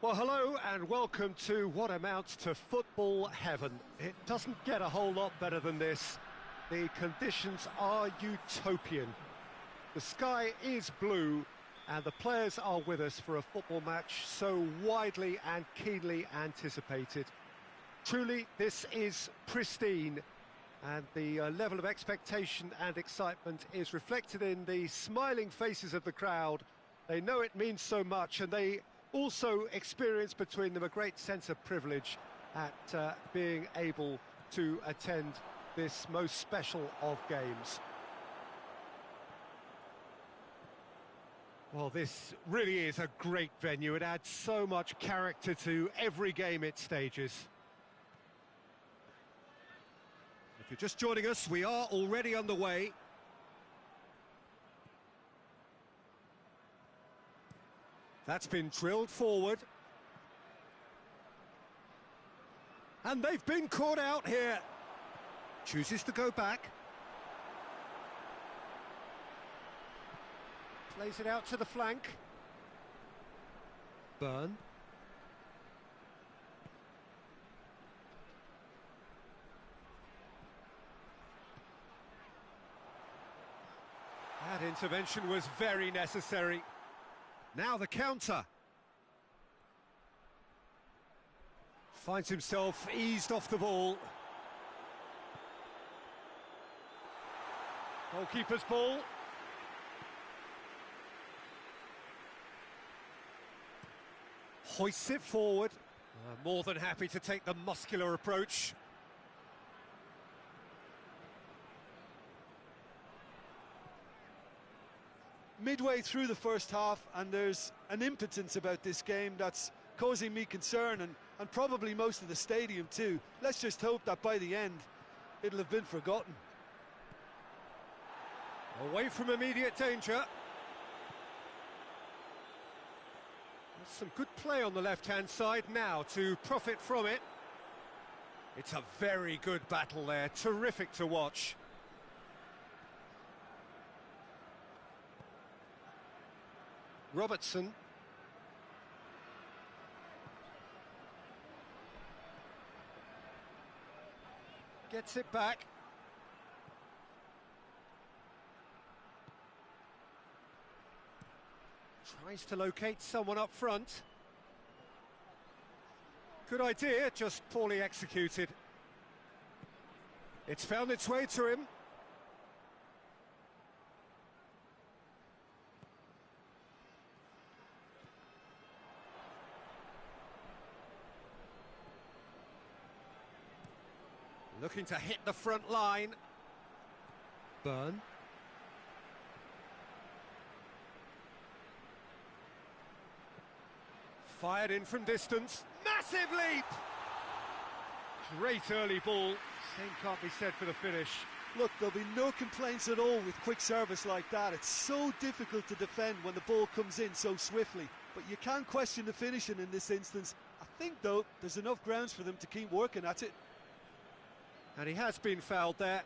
Well, hello and welcome to what amounts to football heaven. It doesn't get a whole lot better than this. The conditions are utopian. The sky is blue and the players are with us for a football match so widely and keenly anticipated. Truly, this is pristine, and the level of expectation and excitement is reflected in the smiling faces of the crowd. They know it means so much, and they also experience between them a great sense of privilege at being able to attend this most special of games. Well, this really is a great venue. It adds so much character to every game it stages. If you're just joining us, we are already underway. That's been drilled forward. And they've been caught out here. Chooses to go back. Plays it out to the flank. Burn. That intervention was very necessary. Now the counter. Finds himself eased off the ball. Goalkeeper's ball. Hoists it forward. More than happy to take the muscular approach. Midway through the first half, and there's an impotence about this game that's causing me concern, and probably most of the stadium too. Let's just hope that by the end it'll have been forgotten. Away from immediate danger. There's some good play on the left-hand side now to profit from it. It's a very good battle there, terrific to watch. Robertson. Gets it back. Tries to locate someone up front. Good idea, just poorly executed. It's found its way to him. Looking to hit the front line. Burn. Fired in from distance. Massive leap! Great early ball. Same can't be said for the finish. Look, there'll be no complaints at all with quick service like that. It's so difficult to defend when the ball comes in so swiftly. But you can't question the finishing in this instance. I think, though, there's enough grounds for them to keep working at it. And he has been fouled there.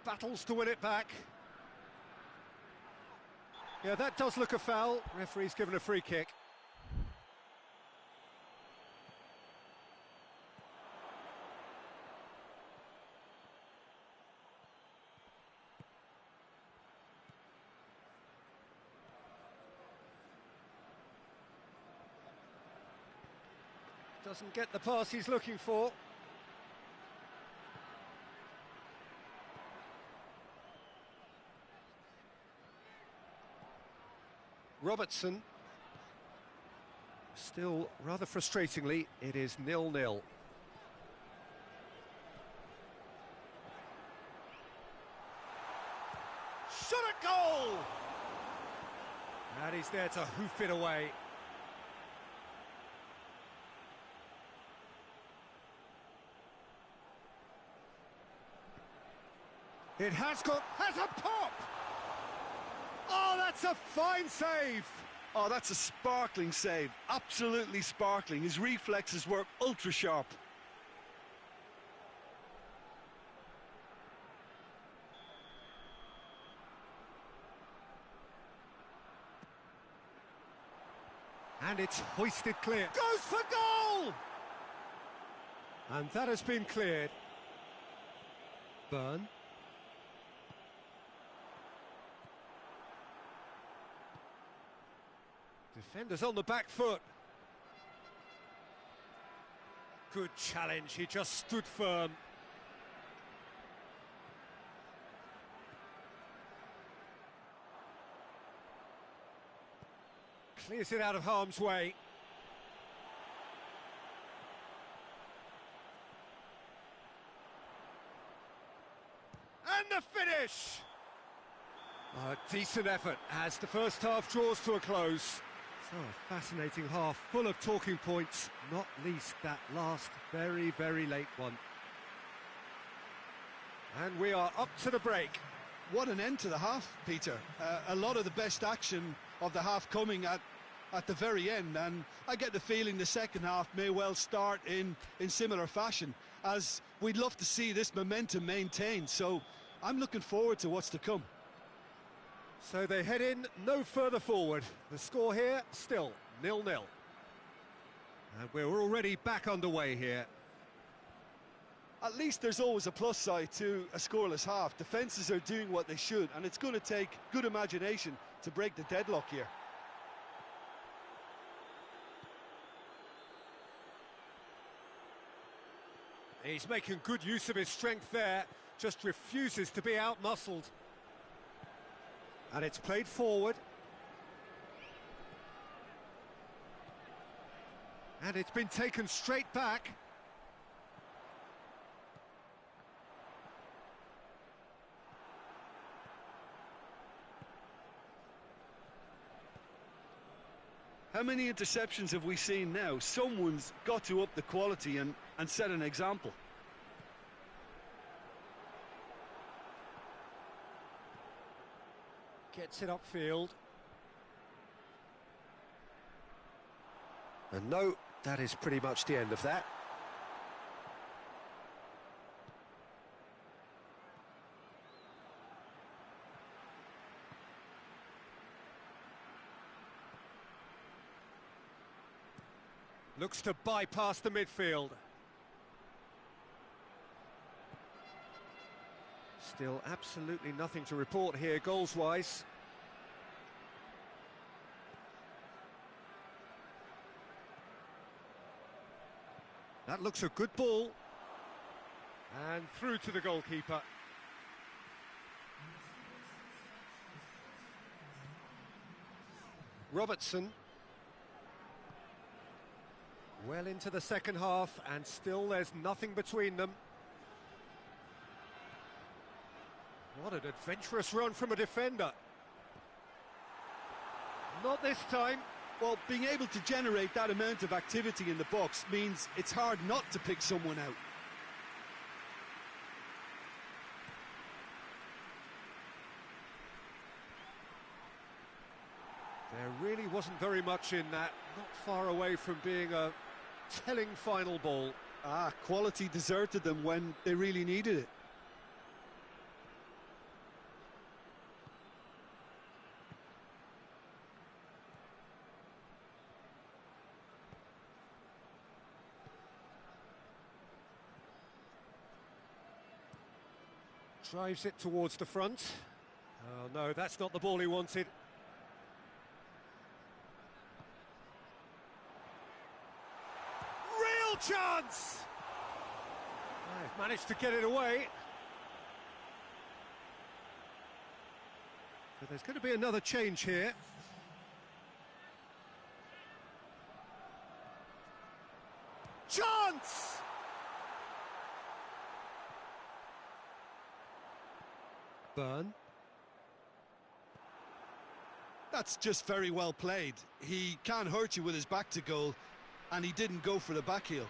Battles to win it back. Yeah, that does look a foul. Referee's given a free kick. Doesn't get the pass he's looking for. Robertson. Still, rather frustratingly, it is 0-0. Shot at goal! And he's there to hoof it away. It has a pop! Oh, that's a fine save! Oh, that's a sparkling save. Absolutely sparkling. His reflexes were ultra sharp. And it's hoisted clear. Goes for goal! And that has been cleared. Burn. Defenders on the back foot. Good challenge, he just stood firm. Clears it out of harm's way. And the finish! A decent effort as the first half draws to a close. So a fascinating half, full of talking points, not least that last very, very late one. And we are up to the break. What an end to the half, Peter. A lot of the best action of the half coming at the very end, and I get the feeling the second half may well start in similar fashion, as we'd love to see this momentum maintained, so I'm looking forward to what's to come. So they head in no further forward. The score here, still 0-0. And we're already back underway here. At least there's always a plus side to a scoreless half. Defences are doing what they should, and it's going to take good imagination to break the deadlock here. He's making good use of his strength there, just refuses to be out-muscled. And it's played forward. And it's been taken straight back. How many interceptions have we seen now? Someone's got to up the quality and set an example. Gets it upfield. And no, that is pretty much the end of that. Looks to bypass the midfield. Still absolutely nothing to report here, goals-wise. That looks a good ball. And through to the goalkeeper. Robertson. Well into the second half, and still there's nothing between them. What an adventurous run from a defender. Not this time. Well, being able to generate that amount of activity in the box means it's hard not to pick someone out. There really wasn't very much in that, not far away from being a telling final ball. Quality deserted them when they really needed it. Drives it towards the front. Oh no, that's not the ball he wanted. Real chance! They've managed to get it away. So there's going to be another change here. Chance! Burn. That's just very well played. He can't hurt you with his back to goal, and he didn't go for the back heel.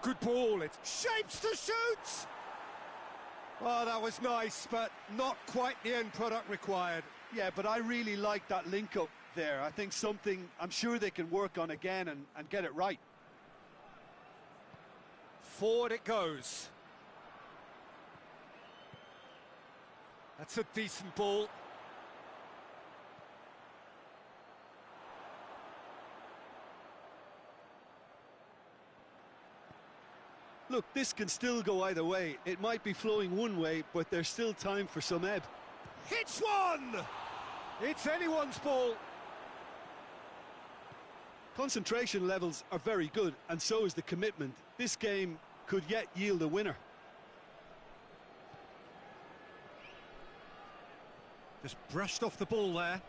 good ball, it shapes to shoot! Oh, that was nice, but not quite the end product required. Yeah, but I really like that link-up there. I think something I'm sure they can work on again and get it right. Forward it goes. That's a decent ball. Look, this can still go either way. It might be flowing one way, but there's still time for some ebb. Hits one! It's anyone's ball. Concentration levels are very good, and so is the commitment. This game could yet yield a winner. Just brushed off the ball there.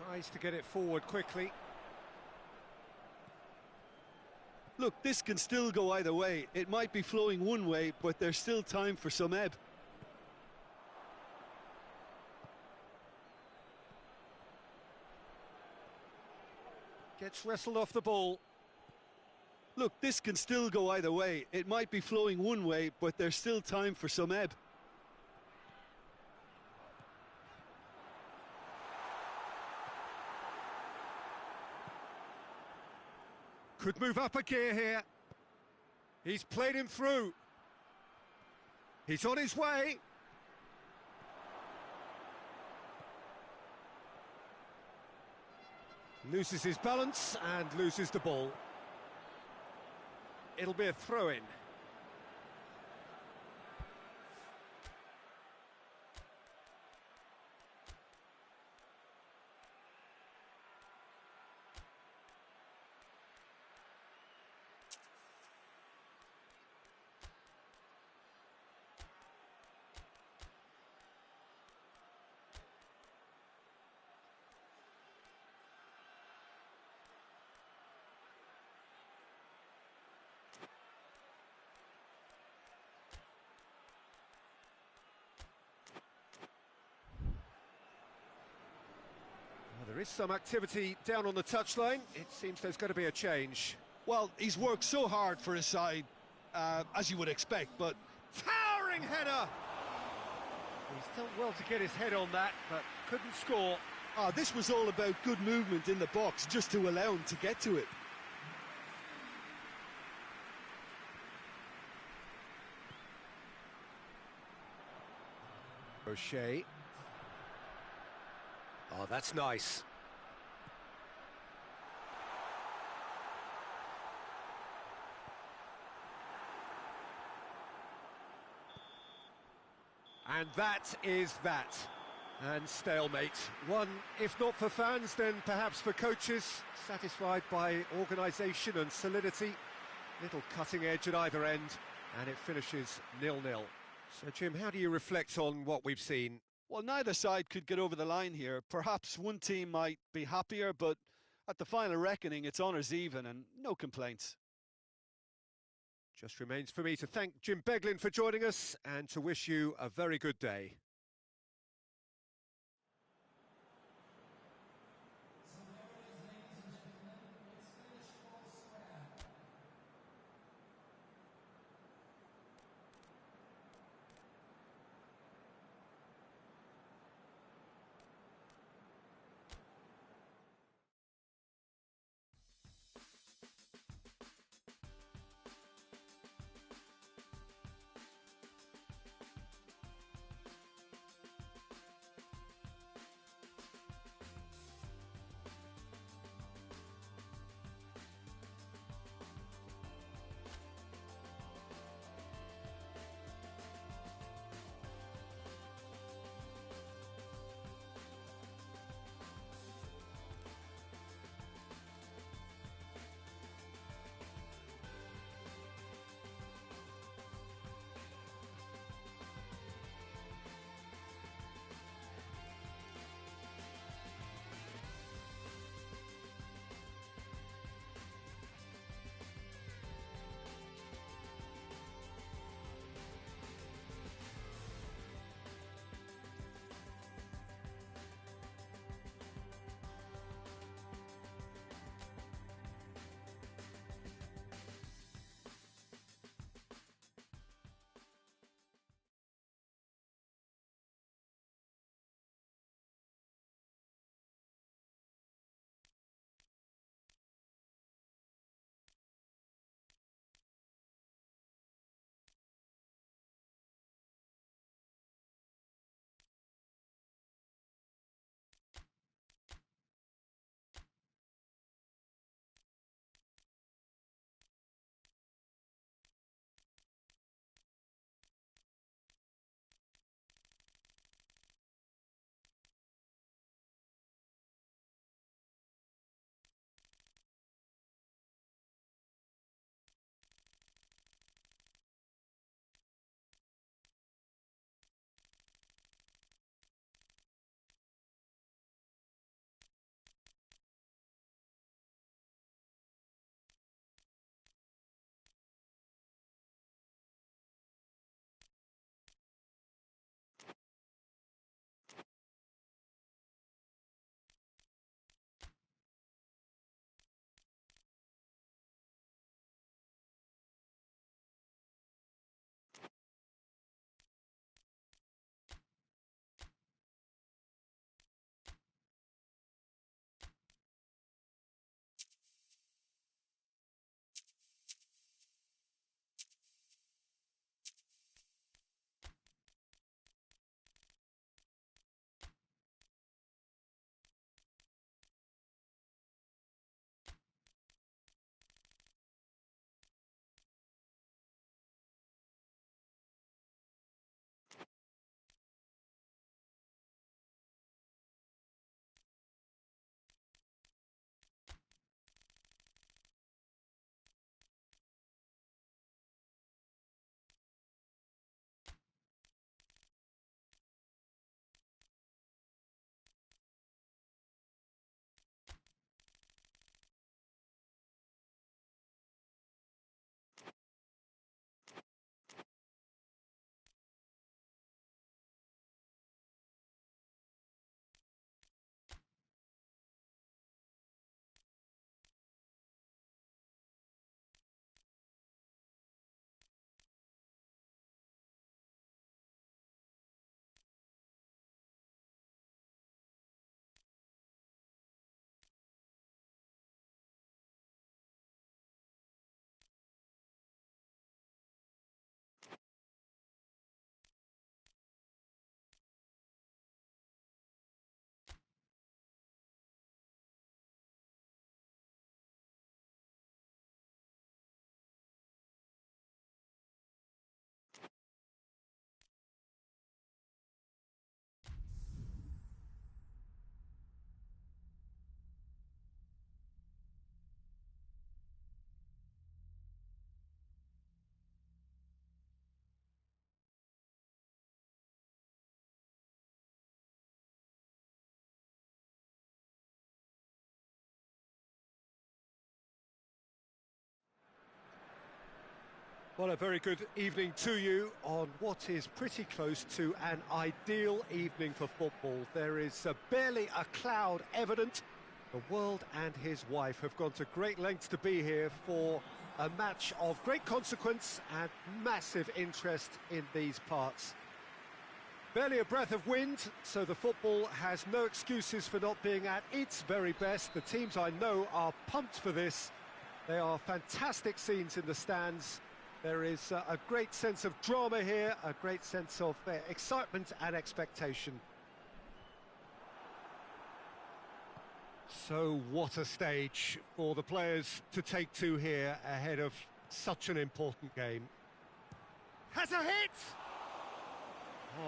Tries to get it forward quickly. Look, this can still go either way. It might be flowing one way, but there's still time for some ebb. Gets wrestled off the ball. Look, this can still go either way. It might be flowing one way, but there's still time for some ebb. Could move up a gear here. He's played him through. He's on his way. Loses his balance and loses the ball. It'll be a throw-in. There is some activity down on the touchline. It seems there's going to be a change. Well, he's worked so hard for his side, as you would expect, but... Towering header! He's done well to get his head on that, but couldn't score. This was all about good movement in the box, just to allow him to get to it. O'Shea. Oh, that's nice. And that is that. And stalemate. One, if not for fans, then perhaps for coaches, satisfied by organisation and solidity. Little cutting edge at either end, and it finishes 0-0. So, Jim, how do you reflect on what we've seen? Well, neither side could get over the line here. Perhaps one team might be happier, but at the final reckoning, it's honours even and no complaints. Just remains for me to thank Jim Beglin for joining us and to wish you a very good day. Well, a very good evening to you on what is pretty close to an ideal evening for football. There is barely a cloud evident. The world and his wife have gone to great lengths to be here for a match of great consequence and massive interest in these parts. Barely a breath of wind, so the football has no excuses for not being at its very best. The teams I know are pumped for this. They are fantastic scenes in the stands. There is a great sense of drama here, a great sense of excitement and expectation. So what a stage for the players to take to here ahead of such an important game. Has a hit!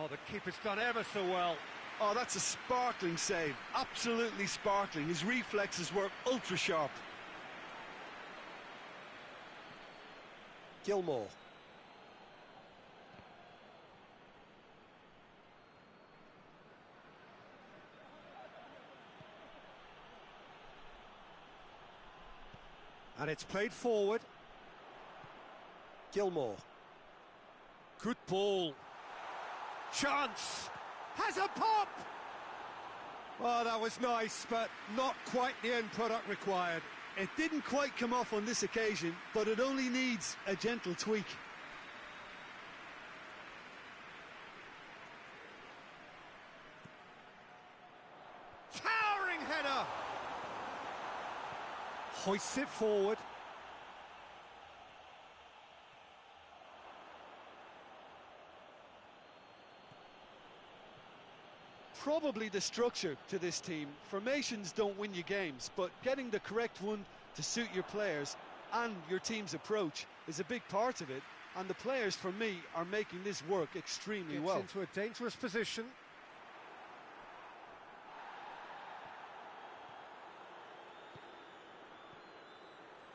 Oh, the keeper's done ever so well. Oh, that's a sparkling save, absolutely sparkling. His reflexes were ultra sharp. Gilmore. And it's played forward. Gilmore. Good ball. Chance. Has a pop! Oh, that was nice, but not quite the end product required. It didn't quite come off on this occasion, but it only needs a gentle tweak. Towering header! Hoists it forward. Probably the structure to this team. Formations don't win you games, but getting the correct one to suit your players and your team's approach is a big part of it, and the players, for me, are making this work extremely well. Gets into a dangerous position.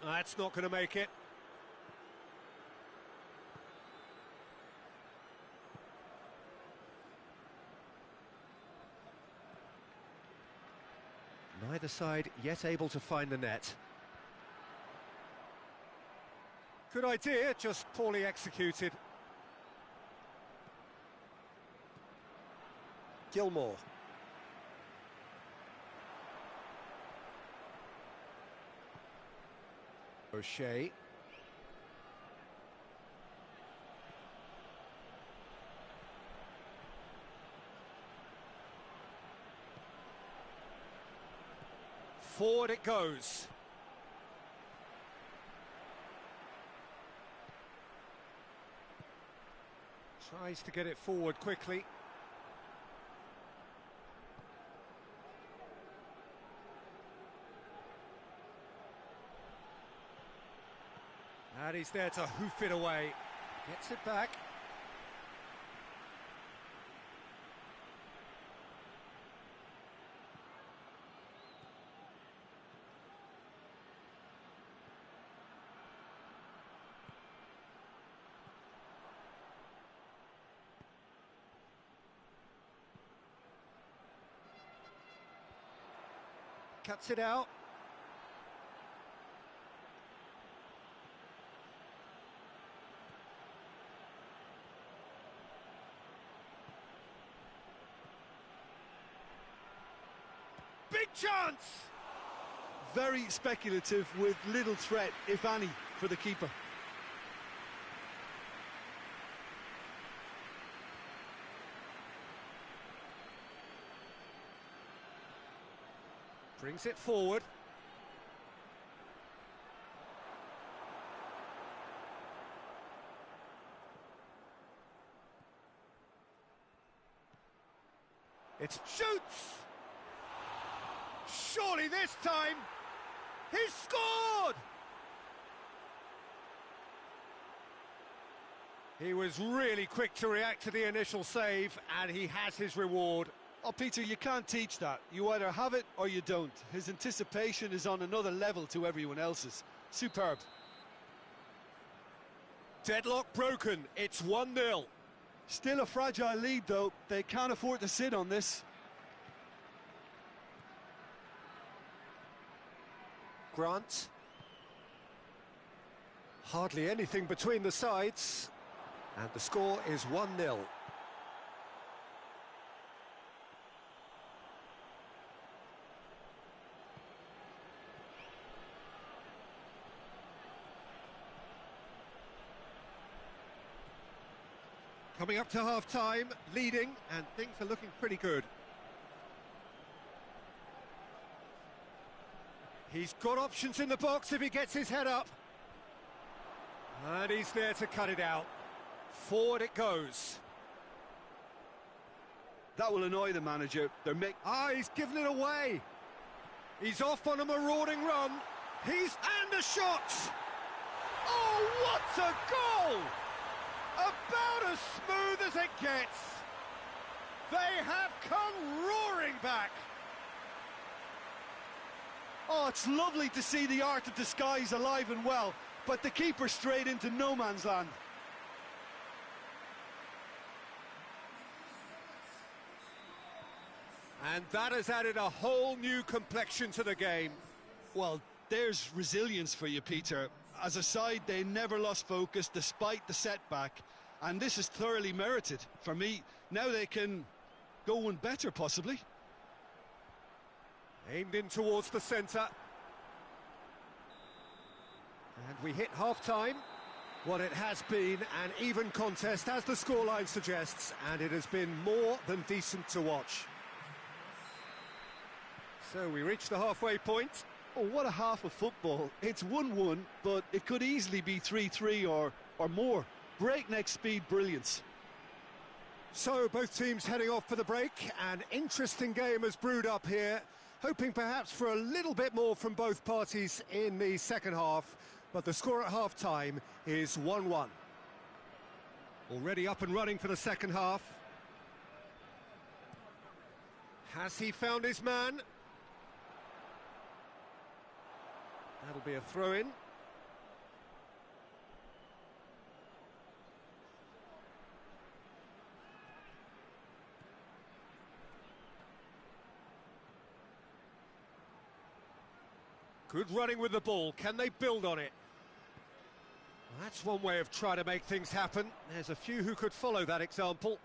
That's not going to make it. Neither side yet able to find the net. Good idea, just poorly executed. Gilmore. O'Shea. Forward it goes. Tries to get it forward quickly. And he's there to hoof it away. Gets it back. Cuts it out. Big chance! Very speculative with little threat, if any, for the keeper. Brings it forward. It shoots! Surely this time, he's scored! He was really quick to react to the initial save, and he has his reward. Oh, Peter, you can't teach that. You either have it or you don't. His anticipation is on another level to everyone else's. Superb. Deadlock broken. It's 1-0. Still a fragile lead, though. They can't afford to sit on this. Grant. Hardly anything between the sides, and the score is 1-0. Coming up to half-time, leading, and things are looking pretty good. He's got options in the box if he gets his head up. And he's there to cut it out. Forward it goes. That will annoy the manager. He's given it away. He's off on a marauding run. And a shot! Oh, what a goal! About as smooth as it gets. They have come roaring back. Oh, it's lovely to see the art of disguise alive and well, but the keeper straight into no man's land. And that has added a whole new complexion to the game. Well, there's resilience for you, Peter. As a side, they never lost focus despite the setback, and this is thoroughly merited. For me, now they can go one better, possibly. Aimed in towards the centre. And we hit half-time. What it has been an even contest, as the scoreline suggests, and it has been more than decent to watch. So we reach the halfway point. Oh, what a half of football. It's 1-1, but it could easily be 3-3 or more. Breakneck speed brilliance. So both teams heading off for the break. An interesting game has brewed up here, hoping perhaps for a little bit more from both parties in the second half, but the score at half-time is 1-1. Already up and running for the second half. Has he found his man? That'll be a throw-in. Good running with the ball. Can they build on it? Well, that's one way of trying to make things happen. There's a few who could follow that example.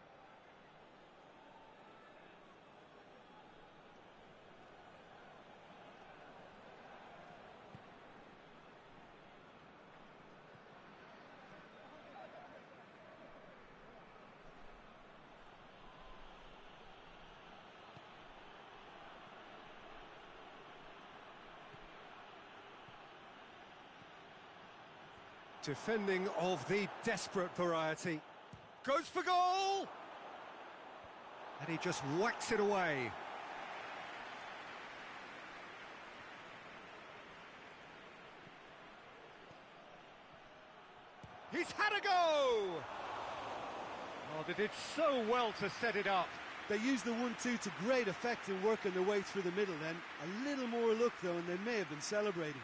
Defending of the desperate variety. Goes for goal! And he just whacks it away. He's had a go! Oh, they did so well to set it up. They used the 1-2 to great effect in working their way through the middle then. A little more luck though, and they may have been celebrating.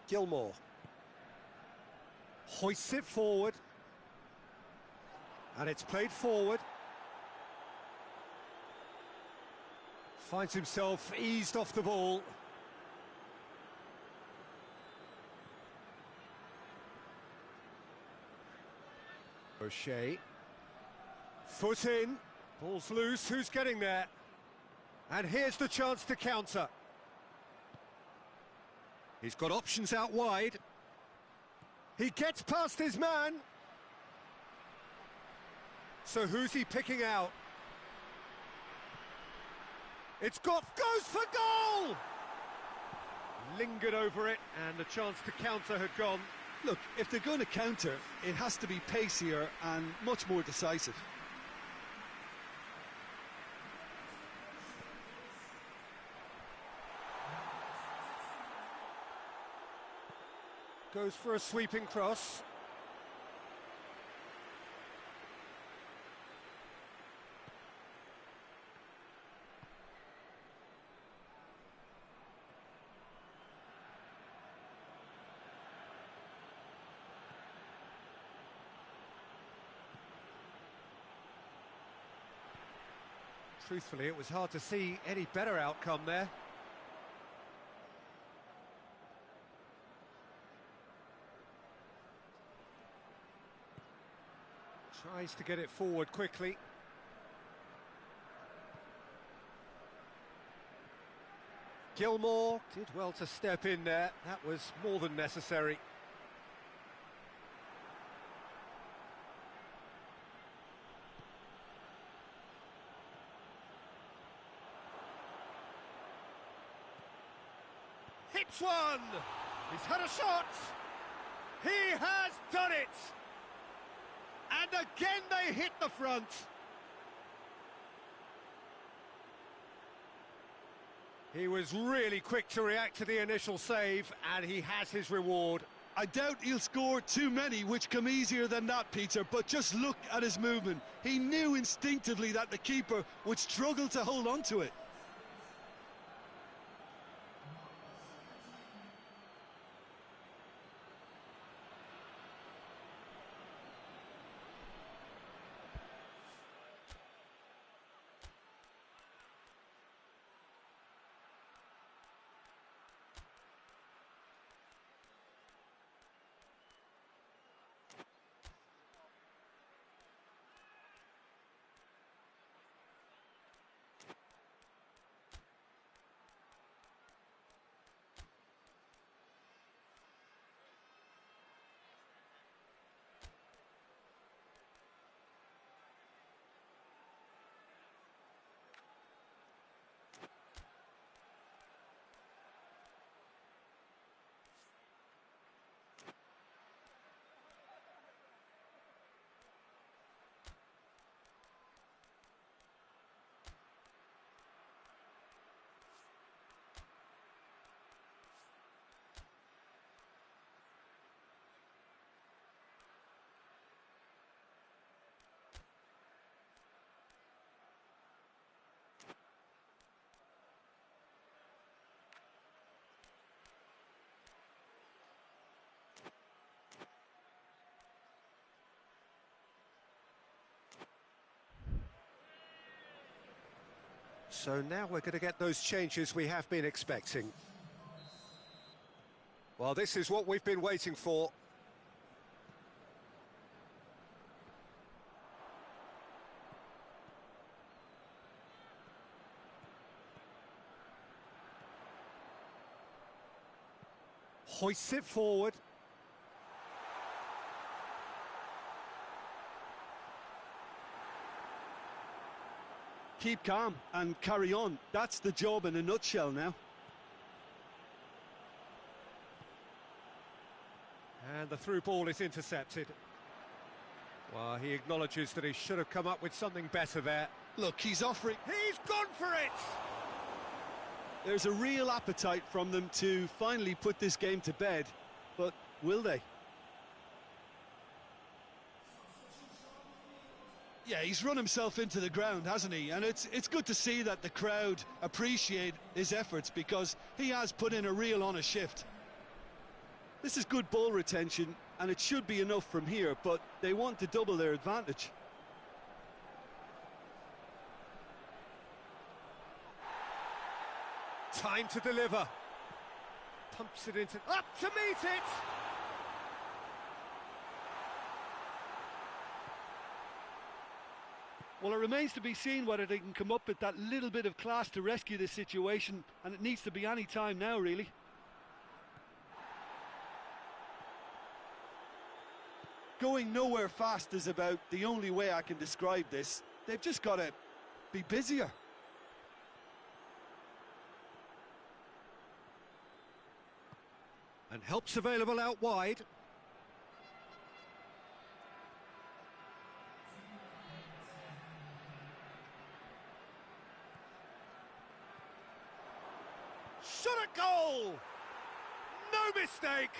Gilmore hoists it forward, and it's played forward. Finds himself eased off the ball. O'Shea, foot in, ball's loose, who's getting there? And here's the chance to counter. He's got options out wide. He gets past his man. So who's he picking out? Goes for goal! Lingered over it, and the chance to counter had gone. Look, if they're going to counter, it has to be pacier and much more decisive. Goes for a sweeping cross. Truthfully, it was hard to see any better outcome there. Tries to get it forward quickly. Gilmore did well to step in there. That was more than necessary. Hits one! He's had a shot! He has done it! And again they hit the front. He was really quick to react to the initial save, and he has his reward. I doubt he'll score too many, which come easier than that, Peter, but just look at his movement. He knew instinctively that the keeper would struggle to hold on to it. So now we're going to get those changes we have been expecting. Well, this is what we've been waiting for. Hoists it forward. Keep calm and carry on. That's the job in a nutshell now. And the through ball is intercepted. Well, he acknowledges that he should have come up with something better there. Look, he's offering... He's gone for it! There's a real appetite from them to finally put this game to bed, but will they? Yeah, he's run himself into the ground, hasn't he? And it's good to see that the crowd appreciate his efforts, because he has put in a real honest shift. This is good ball retention, and it should be enough from here, but they want to double their advantage. Time to deliver. Pumps it into... Up to meet it! Well, it remains to be seen whether they can come up with that little bit of class to rescue this situation, and it needs to be any time now, really. Going nowhere fast is about the only way I can describe this. They've just got to be busier. And help's available out wide. Shot at goal! No mistake!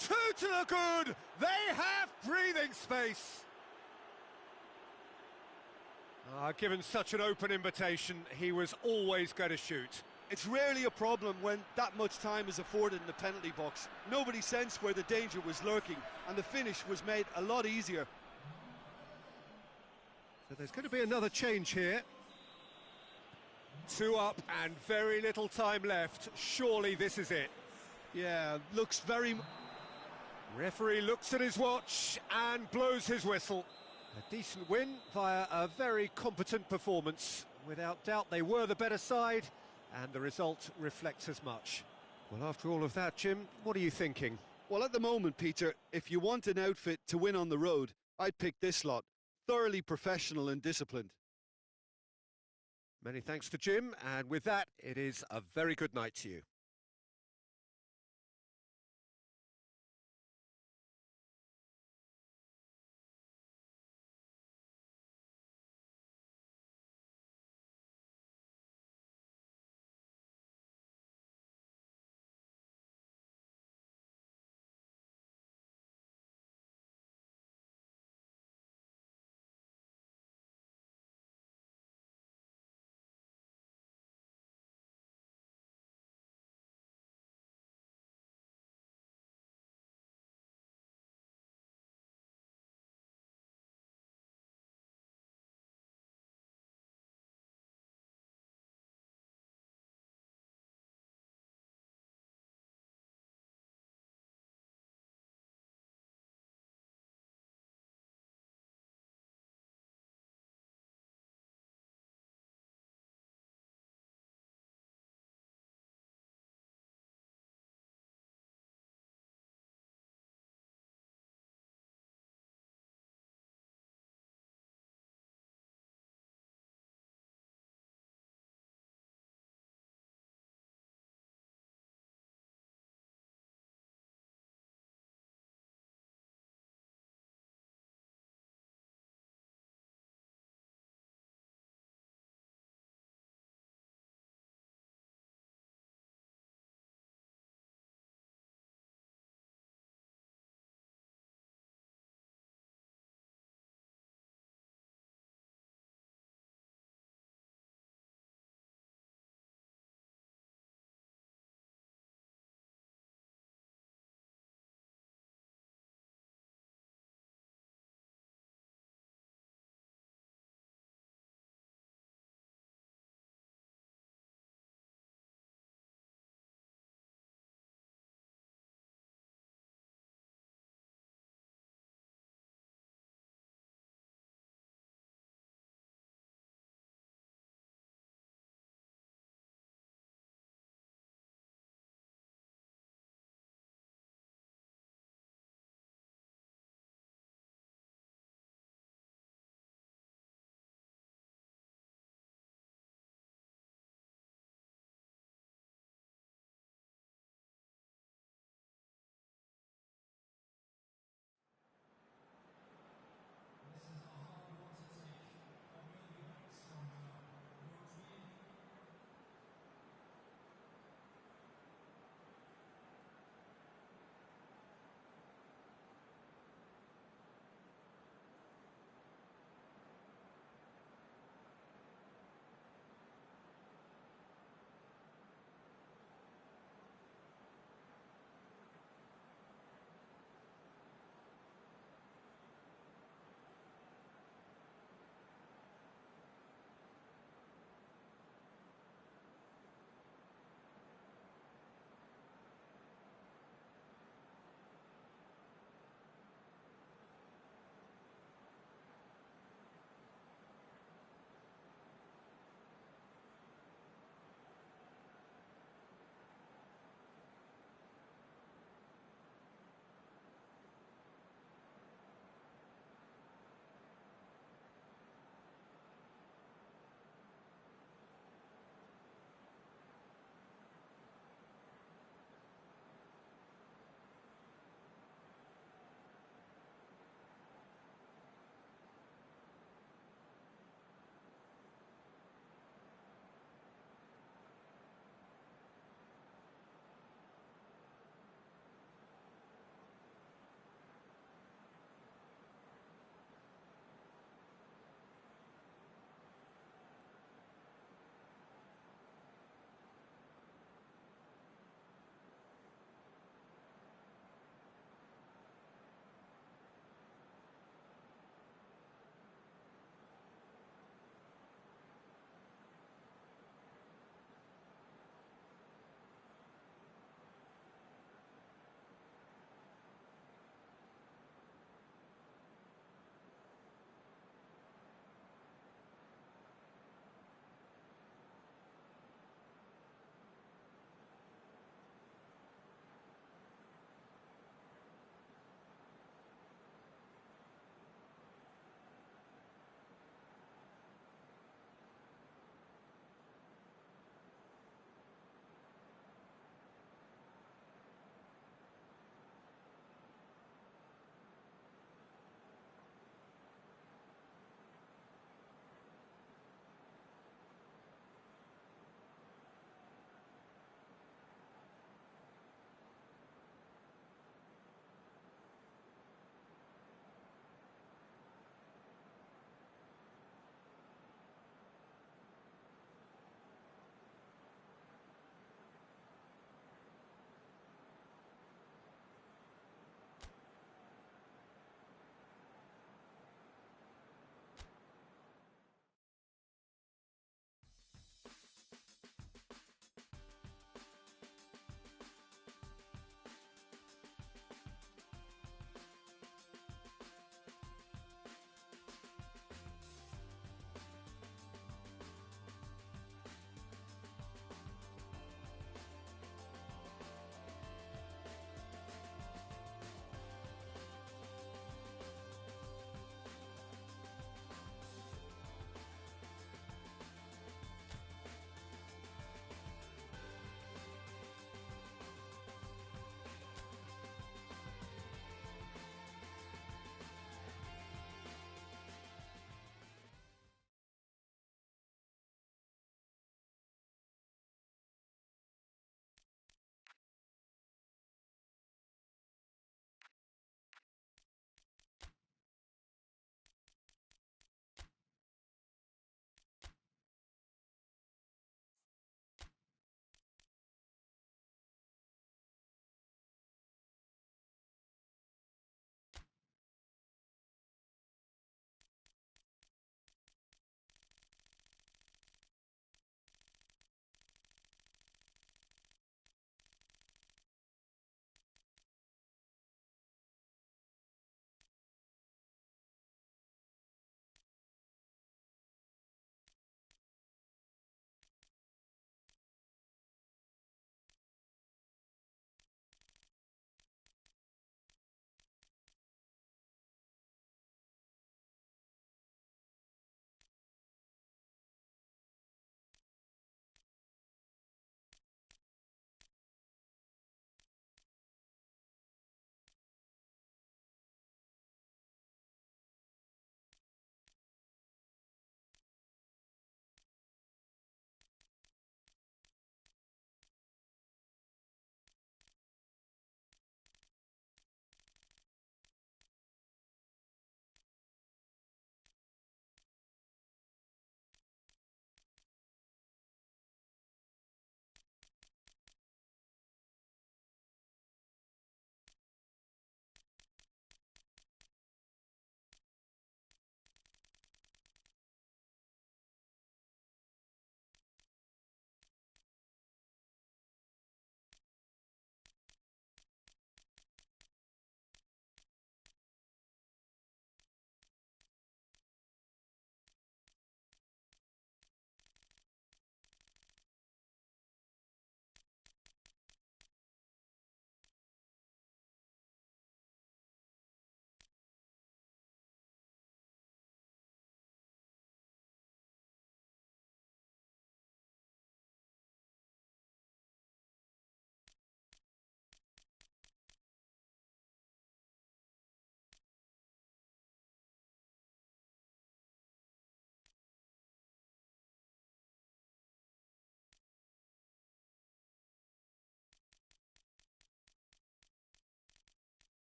Two to the good. They have breathing space. Given such an open invitation, he was always going to shoot. It's rarely a problem when that much time is afforded in the penalty box. Nobody sensed where the danger was lurking, and the finish was made a lot easier. So there's going to be another change here. 2 up and very little time left. Surely this is it. Yeah, looks very... Referee looks at his watch and blows his whistle. A decent win via a very competent performance. Without doubt, they were the better side, and the result reflects as much. Well, after all of that, Jim, what are you thinking? Well, at the moment, Peter, if you want an outfit to win on the road, I'd pick this lot. Thoroughly professional and disciplined. Many thanks to Jim, and with that, it is a very good night to you.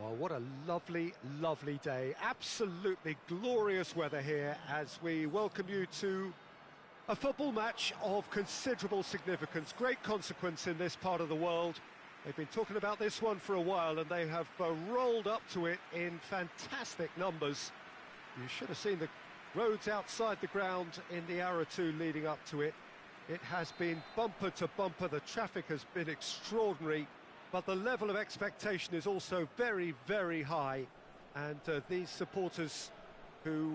Oh, what a lovely, lovely day. Absolutely glorious weather here as we welcome you to a football match of considerable significance, great consequence in this part of the world. They've been talking about this one for a while and they have rolled up to it in fantastic numbers. You should have seen the roads outside the ground in the hour or two leading up to it. It has been bumper to bumper, the traffic has been extraordinary, but the level of expectation is also very, very high. And these supporters who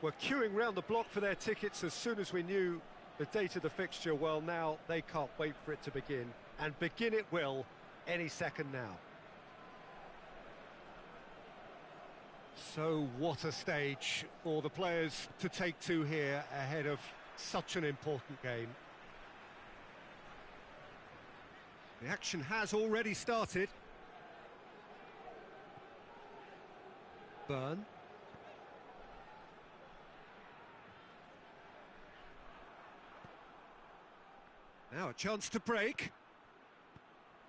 were queuing round the block for their tickets as soon as we knew the date of the fixture, well, now they can't wait for it to begin. And begin it will any second now. So what a stage for the players to take to here ahead of such an important game. The action has already started. Burn. Now a chance to break.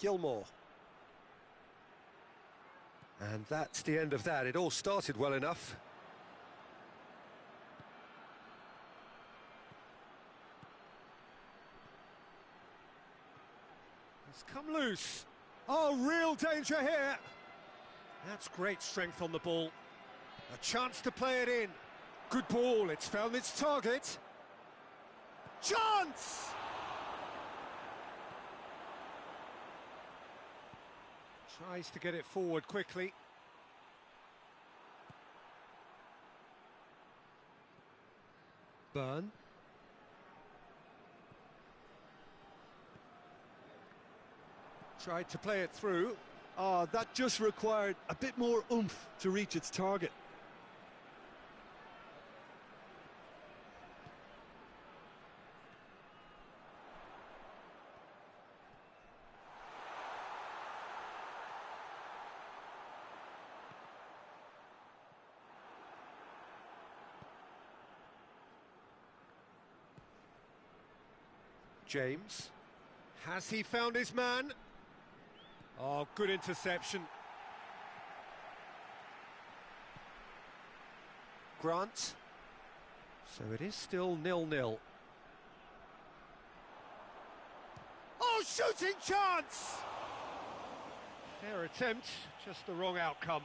Gilmore. And that's the end of that. It all started well enough. It's come loose. Oh, real danger here. That's great strength on the ball. A chance to play it in. Good ball, it's found its target. Chance! Tries to get it forward quickly. Burn. Tried to play it through. Oh, that just required a bit more oomph to reach its target. James. Has he found his man? Oh, good interception. Grant. So it is still 0-0. Oh, shooting chance! Fair attempt, just the wrong outcome.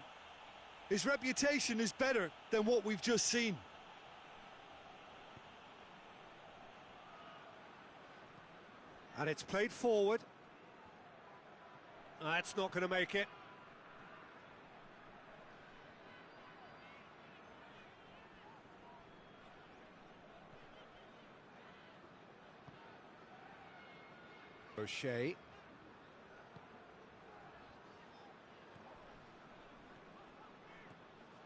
His reputation is better than what we've just seen. And it's played forward. That's not going to make it. O'Shea.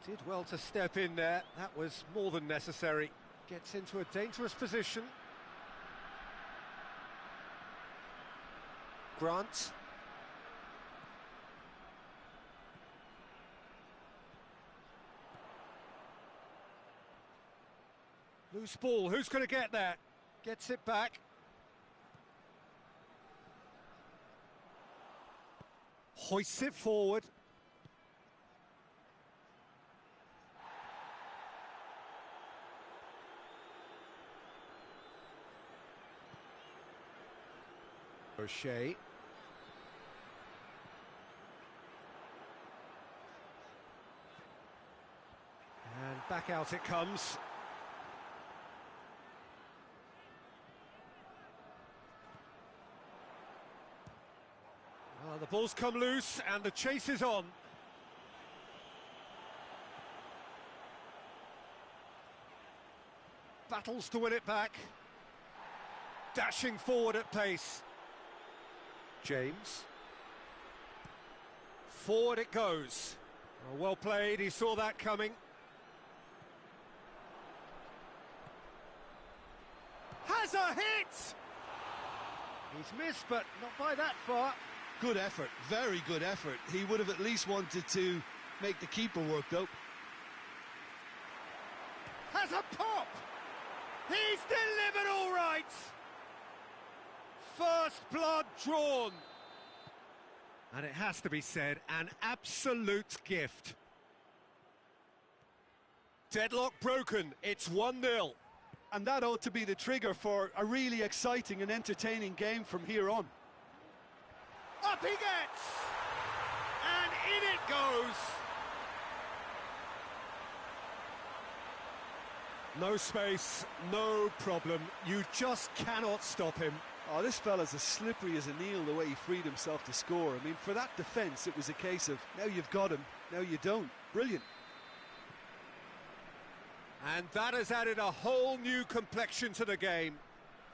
Did well to step in there. That was more than necessary. Gets into a dangerous position. Grant. Loose ball, who's going to get that? Gets it back. Hoists it forward. O'Shea. And back out it comes. Well, the ball's come loose and the chase is on. Battles to win it back. Dashing forward at pace. James. Forward it goes. Oh, well played, he saw that coming. Has a hit! He's missed, but not by that far. Good effort, very good effort. He would have at least wanted to make the keeper work, though. Has a pop! He's delivered all right! First blood drawn. And it has to be said, an absolute gift. Deadlock broken, it's 1-0. And that ought to be the trigger for a really exciting and entertaining game from here on. Up he gets! And in it goes! No space, no problem. You just cannot stop him. Oh, this fella's as slippery as an eel the way he freed himself to score. I mean, for that defence, it was a case of, now you've got him, now you don't. Brilliant. And that has added a whole new complexion to the game.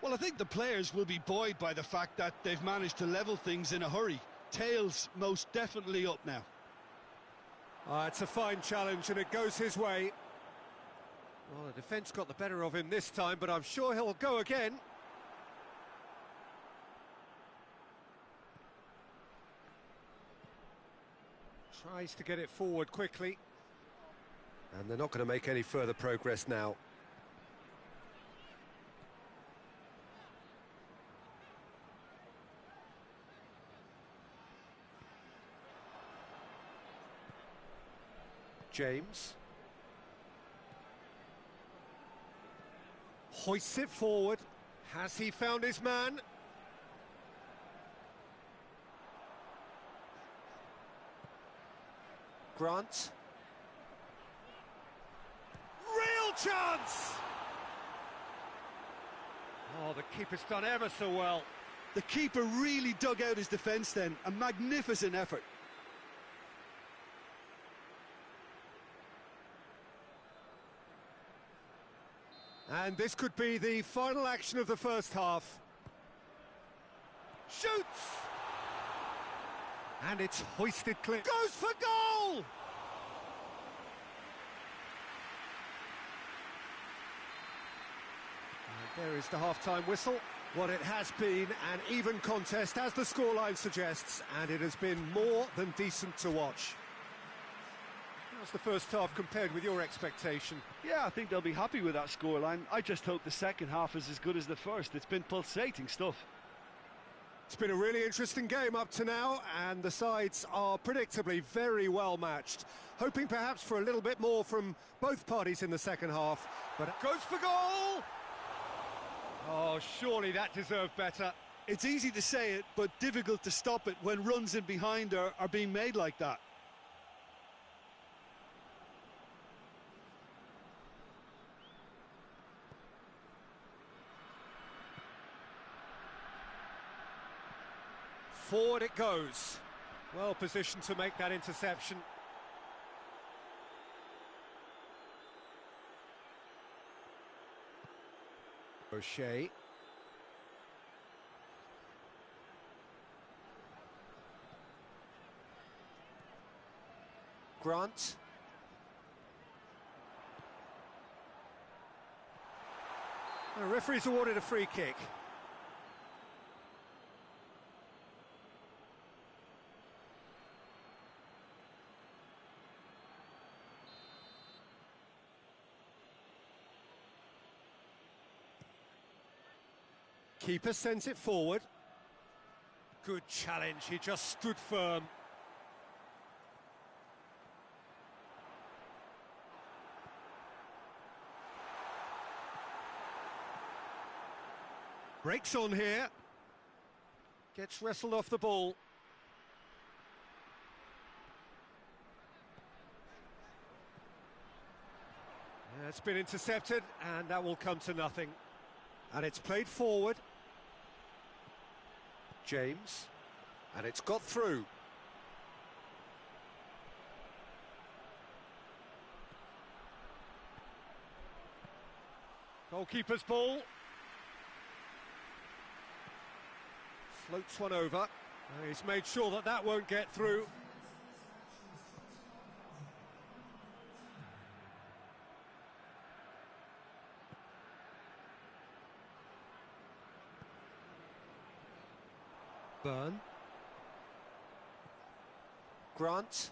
Well, I think the players will be buoyed by the fact that they've managed to level things in a hurry. Tails most definitely up now. It's a fine challenge and it goes his way. Well, the defence got the better of him this time, but I'm sure he'll go again. Tries to get it forward quickly. And they're not going to make any further progress now. James. Hoists it forward. Has he found his man? Grant. Real chance! Oh, the keeper's done ever so well. The keeper really dug out his defence then. A magnificent effort. And this could be the final action of the first half. Shoots! And it's hoisted clear. Goes for goal! And there is the half-time whistle. What it has been an even contest, as the scoreline suggests, and it has been more than decent to watch. How's the first half compared with your expectation? Yeah, I think they'll be happy with that scoreline. I just hope the second half is as good as the first. It's been pulsating stuff. It's been a really interesting game up to now, and the sides are predictably very well matched. Hoping perhaps for a little bit more from both parties in the second half, but it goes for goal! Oh, surely that deserved better. It's easy to say it, but difficult to stop it when runs in behind are being made like that. Forward it goes. Well positioned to make that interception. O'Shea. Grant. The referee's awarded a free kick. Keeper sends it forward. Good challenge, he just stood firm. Breaks on here. Gets wrestled off the ball. Yeah, it's been intercepted, and that will come to nothing. And it's played forward. James. And it's got through. Goalkeeper's ball. Floats one over. He's made sure that that won't get through. Burn. Grant.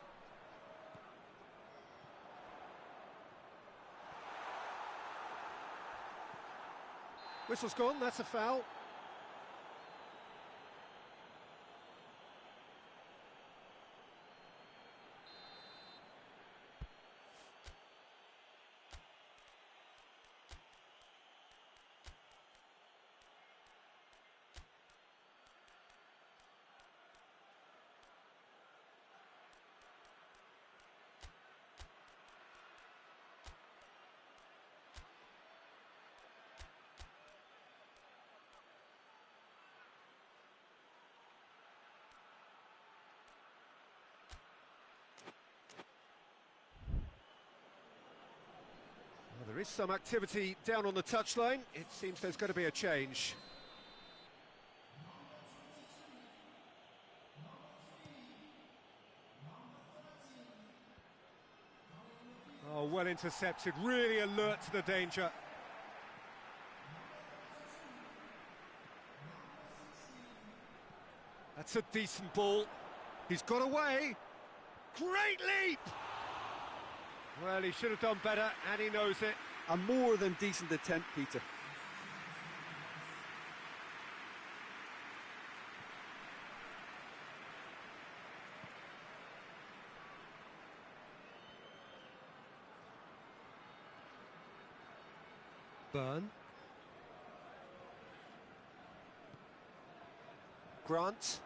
Whistle's gone, that's a foul. There is some activity down on the touchline. It seems there's going to be a change. Oh, well intercepted, really alert to the danger. That's a decent ball. He's got away. Great leap! Well, he should have done better, and he knows it. A more than decent attempt, Peter. Burn. Grant.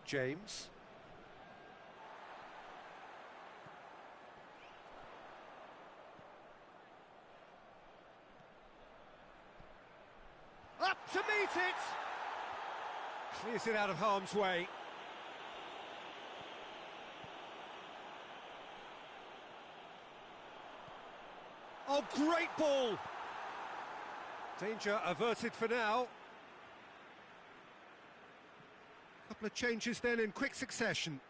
James. Up to meet it! Clears it out of harm's way. Oh, great ball! Danger averted for now. Couple of changes then in quick succession.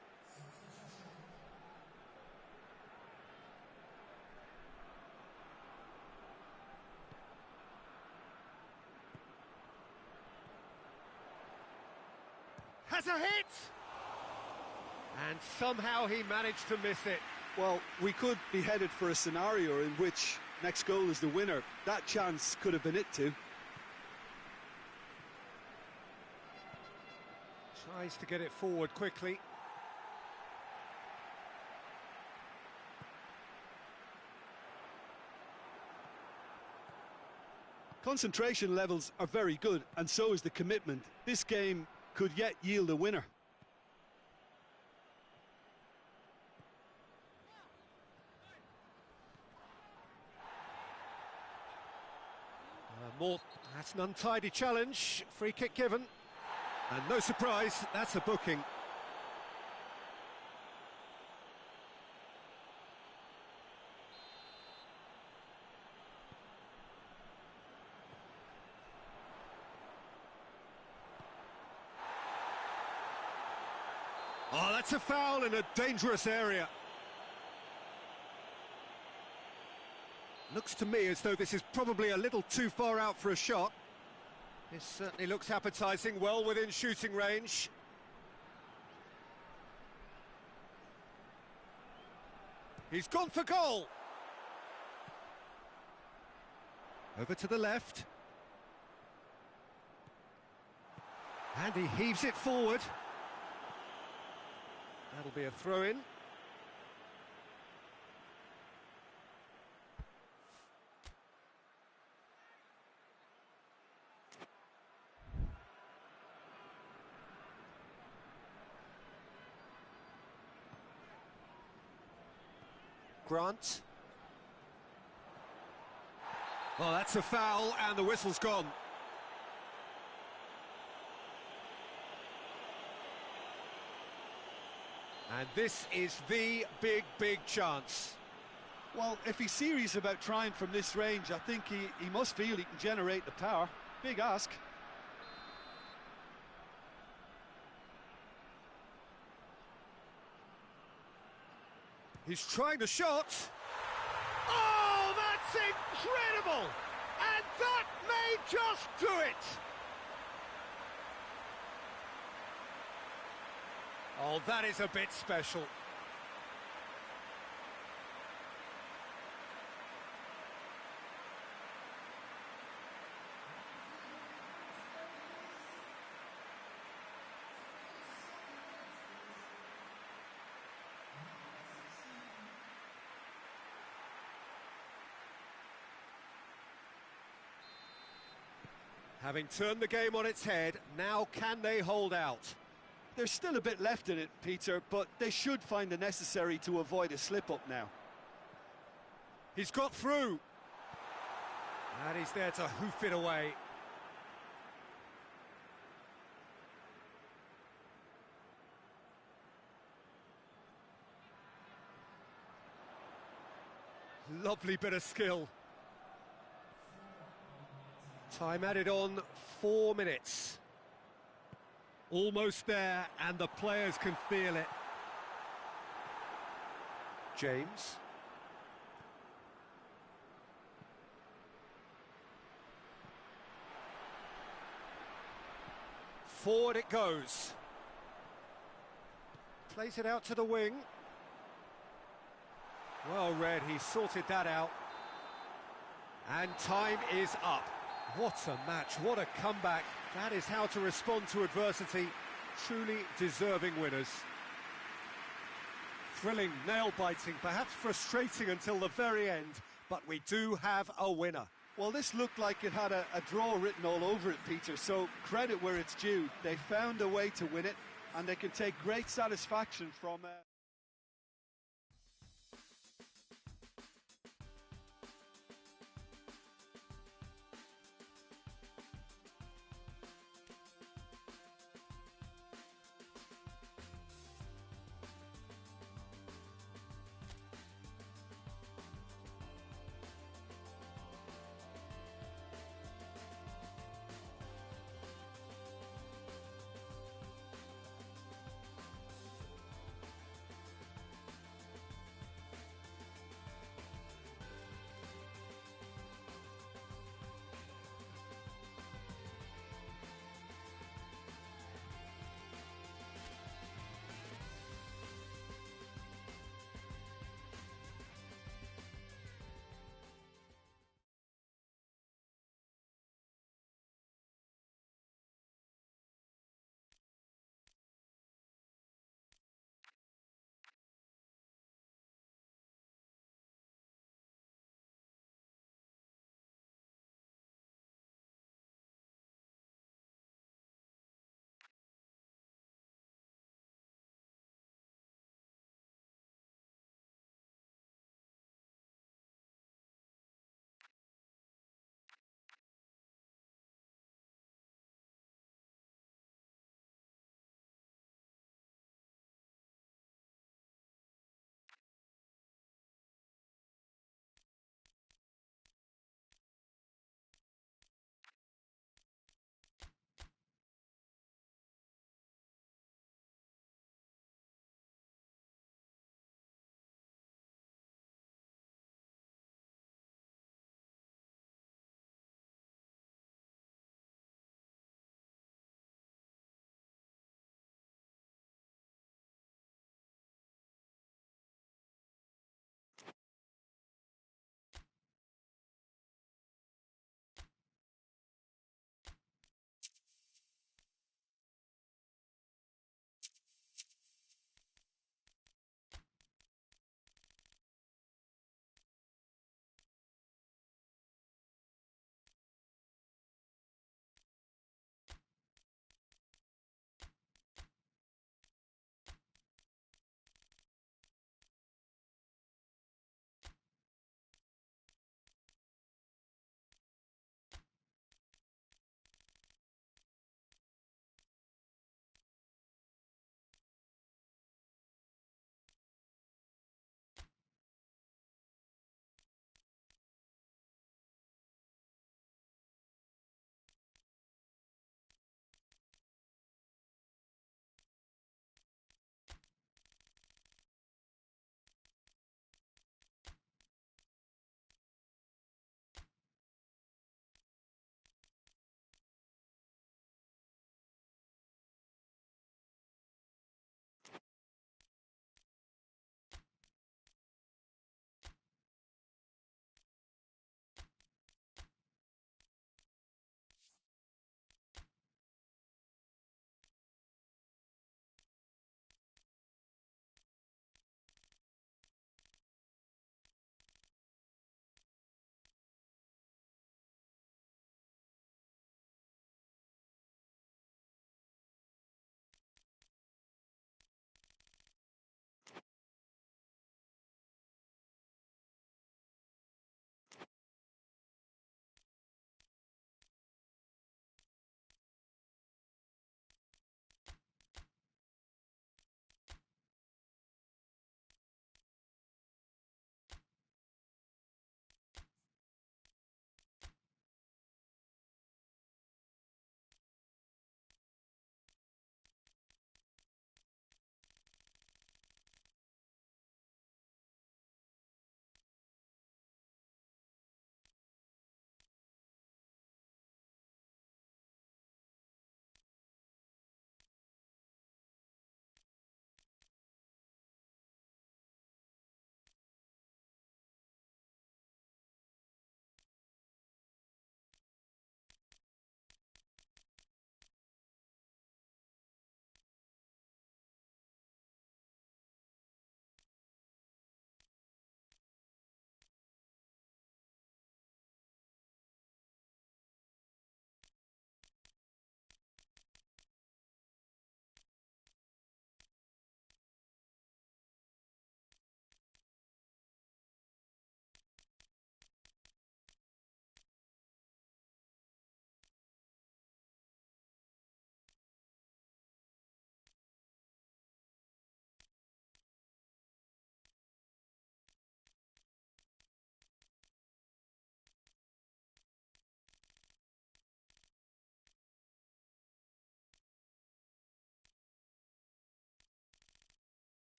Has a hit! And somehow he managed to miss it. Well, we could be headed for a scenario in which next goal is the winner. That chance could have been it too. Tries to get it forward quickly. Concentration levels are very good, and so is the commitment. This game could yet yield a winner. That's an untidy challenge. Free kick given. And no surprise, that's a booking. Oh, that's a foul in a dangerous area. Looks to me as though this is probably a little too far out for a shot. This certainly looks appetising, well within shooting range. He's gone for goal. Over to the left. And he heaves it forward. That'll be a throw-in. Grant. Oh, that's a foul, and the whistle's gone. And this is the big chance. Well, if he's serious about trying from this range, I think he must feel he can generate the power. Big ask. He's trying the shot. Oh, that's incredible! And that may just do it! Oh, that is a bit special. Having turned the game on its head, now can they hold out? There's still a bit left in it, Peter, but they should find the necessary to avoid a slip-up now. He's got through. And he's there to hoof it away. Lovely bit of skill. Time added on, 4 minutes. Almost there, and the players can feel it. James. Forward it goes. Plays it out to the wing. Well read, he sorted that out. And time is up. What a match, what a comeback. That is how to respond to adversity. Truly deserving winners. Thrilling, nail-biting, perhaps frustrating until the very end, but we do have a winner. Well, this looked like it had a draw written all over it, Peter, so credit where it's due. They found a way to win it, and they can take great satisfaction from...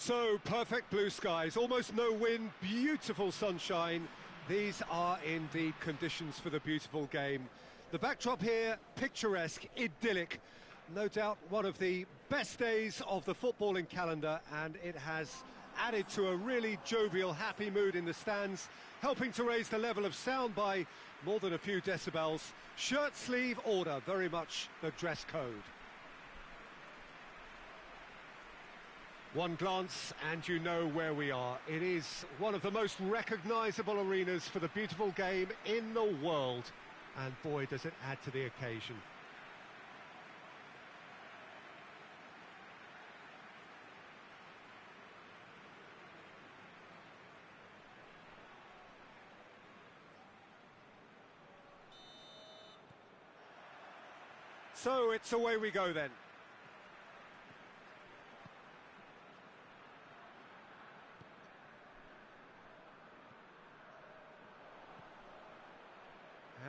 So, perfect blue skies, almost no wind, beautiful sunshine. These are indeed conditions for the beautiful game. The backdrop here, picturesque, idyllic. No doubt one of the best days of the footballing calendar, and it has added to a really jovial, happy mood in the stands, helping to raise the level of sound by more than a few decibels. Shirt sleeve order, very much the dress code. One glance and you know where we are. It is one of the most recognisable arenas for the beautiful game in the world. And boy, does it add to the occasion. So it's away we go then.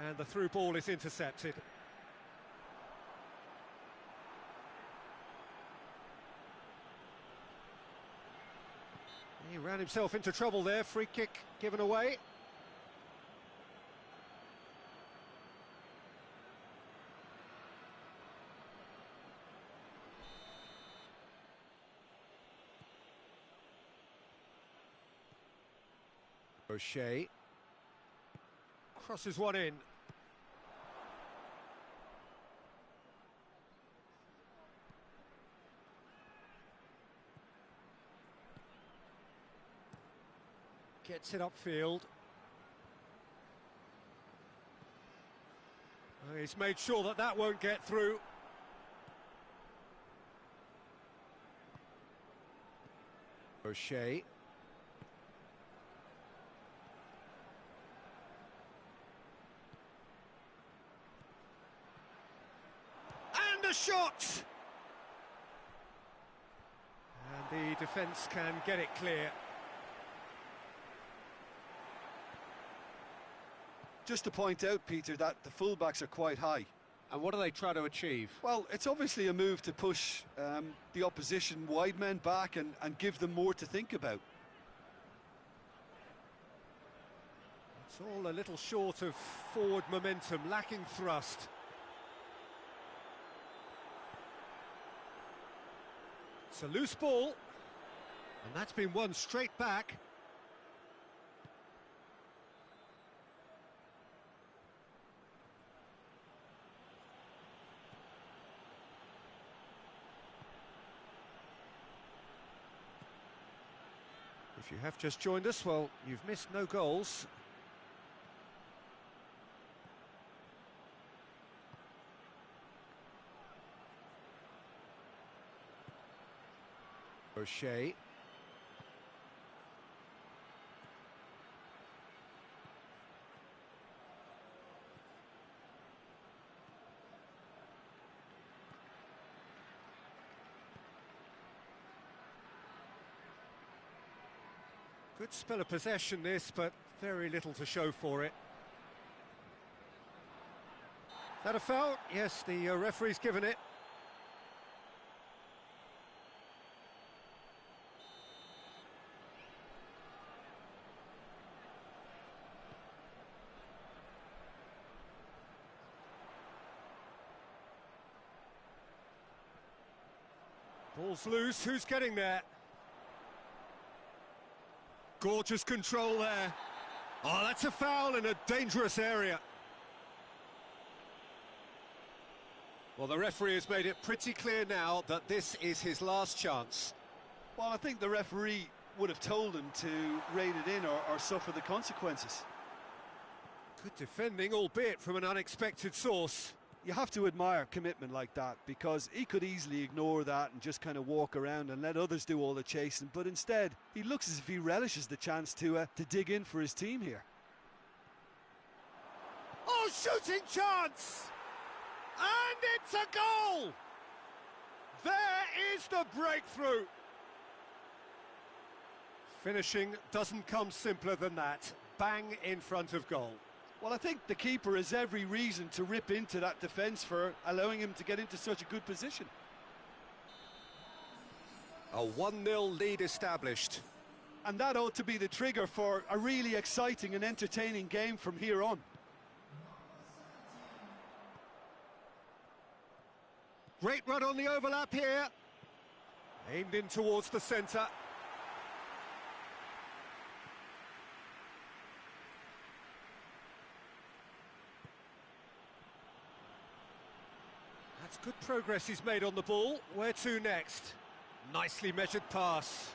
And the through ball is intercepted. He ran himself into trouble there, free kick given away. O'Shea crosses one in. Gets it upfield. He's made sure that that won't get through. O'Shea. And a shot! And the defence can get it clear. Just to point out, Peter, that the fullbacks are quite high. And what do they try to achieve? Well, it's obviously a move to push the opposition wide men back and give them more to think about. It's all a little short of forward momentum, lacking thrust. It's a loose ball, and that's been won straight back. If you have just joined us, well, you've missed no goals. O'Shea. Good spell of possession this, but very little to show for it. Is that a foul? Yes, the referee's given it. Ball's loose, who's getting there? Gorgeous control there. Oh, that's a foul in a dangerous area. Well, the referee has made it pretty clear now that this is his last chance. Well, I think the referee would have told him to rein it in or suffer the consequences. Good defending, albeit from an unexpected source. You have to admire commitment like that, because he could easily ignore that and just kind of walk around and let others do all the chasing, but instead he looks as if he relishes the chance to dig in for his team here. Oh, shooting chance! And it's a goal! There is the breakthrough. Finishing doesn't come simpler than that. Bang in front of goal. Well, I think the keeper has every reason to rip into that defence for allowing him to get into such a good position. A 1-0 lead established. And that ought to be the trigger for a really exciting and entertaining game from here on. Great run on the overlap here. Aimed in towards the centre. That's good progress he's made on the ball. Where to next? Nicely measured pass.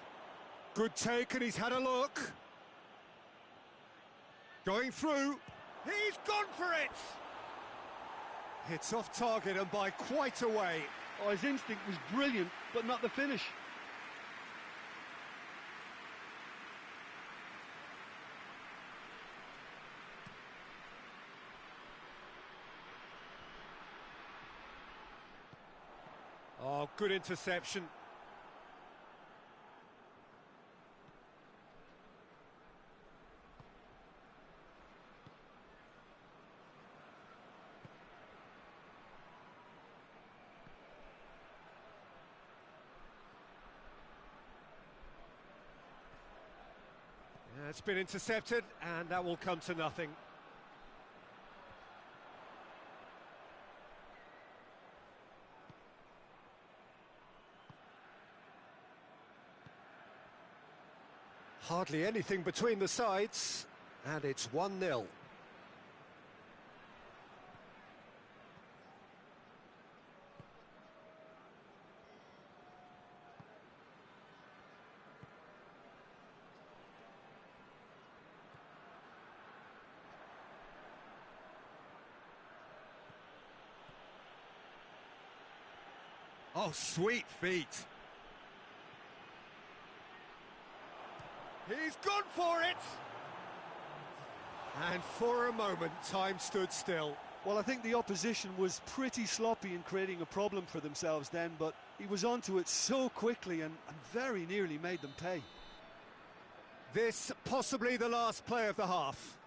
Good take, and he's had a look. Going through. He's gone for it! It's off target and by quite a way. Oh, his instinct was brilliant, but not the finish. Oh, good interception. Yeah, it's been intercepted, and that will come to nothing. Hardly anything between the sides, and it's 1-0. Oh, sweet feet. He's gone for it! And for a moment, time stood still. Well, I think the opposition was pretty sloppy in creating a problem for themselves then, but he was onto it so quickly and very nearly made them pay. This possibly the last play of the half.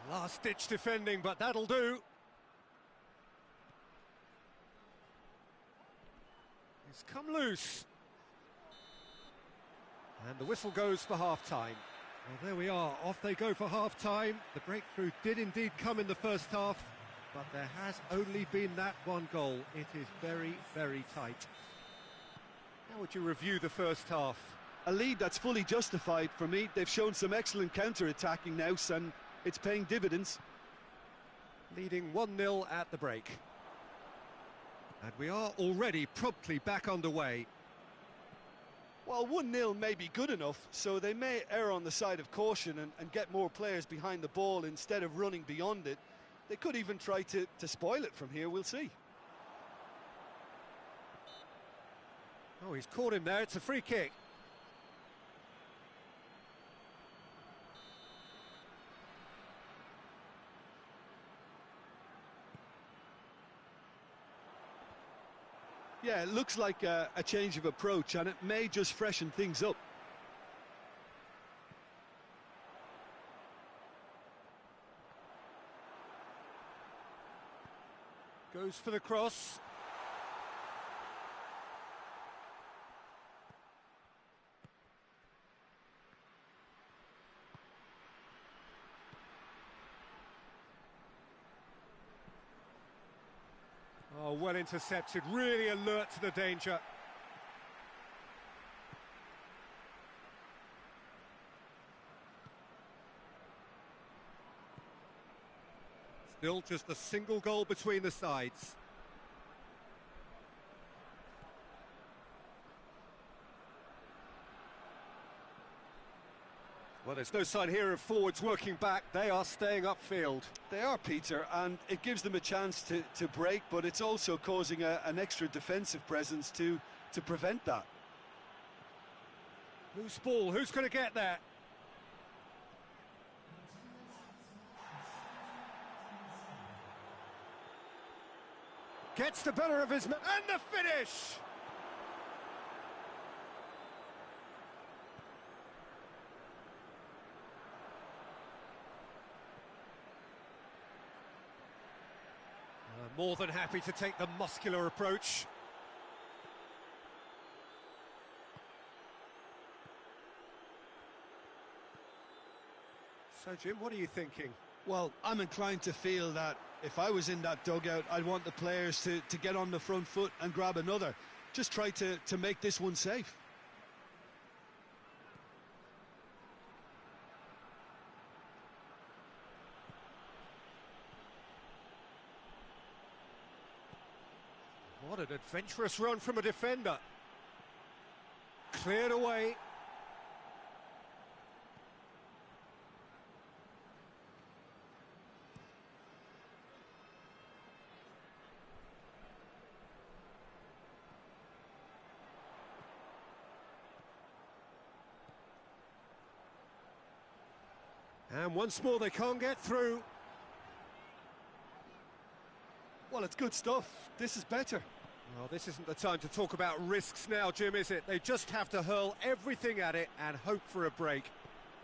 Last-ditch defending, but that'll do. He's come loose. And the whistle goes for half-time. Well, there we are, off they go for half-time. The breakthrough did indeed come in the first half, but there has only been that one goal. It is very, very tight. How would you review the first half? A lead that's fully justified for me. They've shown some excellent counter-attacking now, and it's paying dividends. Leading 1-0 at the break. And we are already promptly back underway. Well, 1-0 may be good enough, so they may err on the side of caution and get more players behind the ball instead of running beyond it. They could even try to spoil it from here, we'll see. Oh, he's caught him there, it's a free kick. Yeah, it looks like a change of approach, and it may just freshen things up. Goes for the cross. Oh, well intercepted, really alert to the danger. Still just a single goal between the sides. Well, there's no sign here of forwards working back. They are staying upfield. They are, Peter, and it gives them a chance to break, but it's also causing an extra defensive presence to prevent that. Loose ball, who's going to get there? Gets the better of his man, and the finish! More than happy to take the muscular approach. So, Jim, what are you thinking? Well, I'm inclined to feel that if I was in that dugout, I'd want the players to get on the front foot and grab another. Just try to make this one safe. What an adventurous run from a defender. Cleared away. And once more they can't get through. Well, it's good stuff. This is better. Well, this isn't the time to talk about risks now, Jim, is it? They just have to hurl everything at it and hope for a break.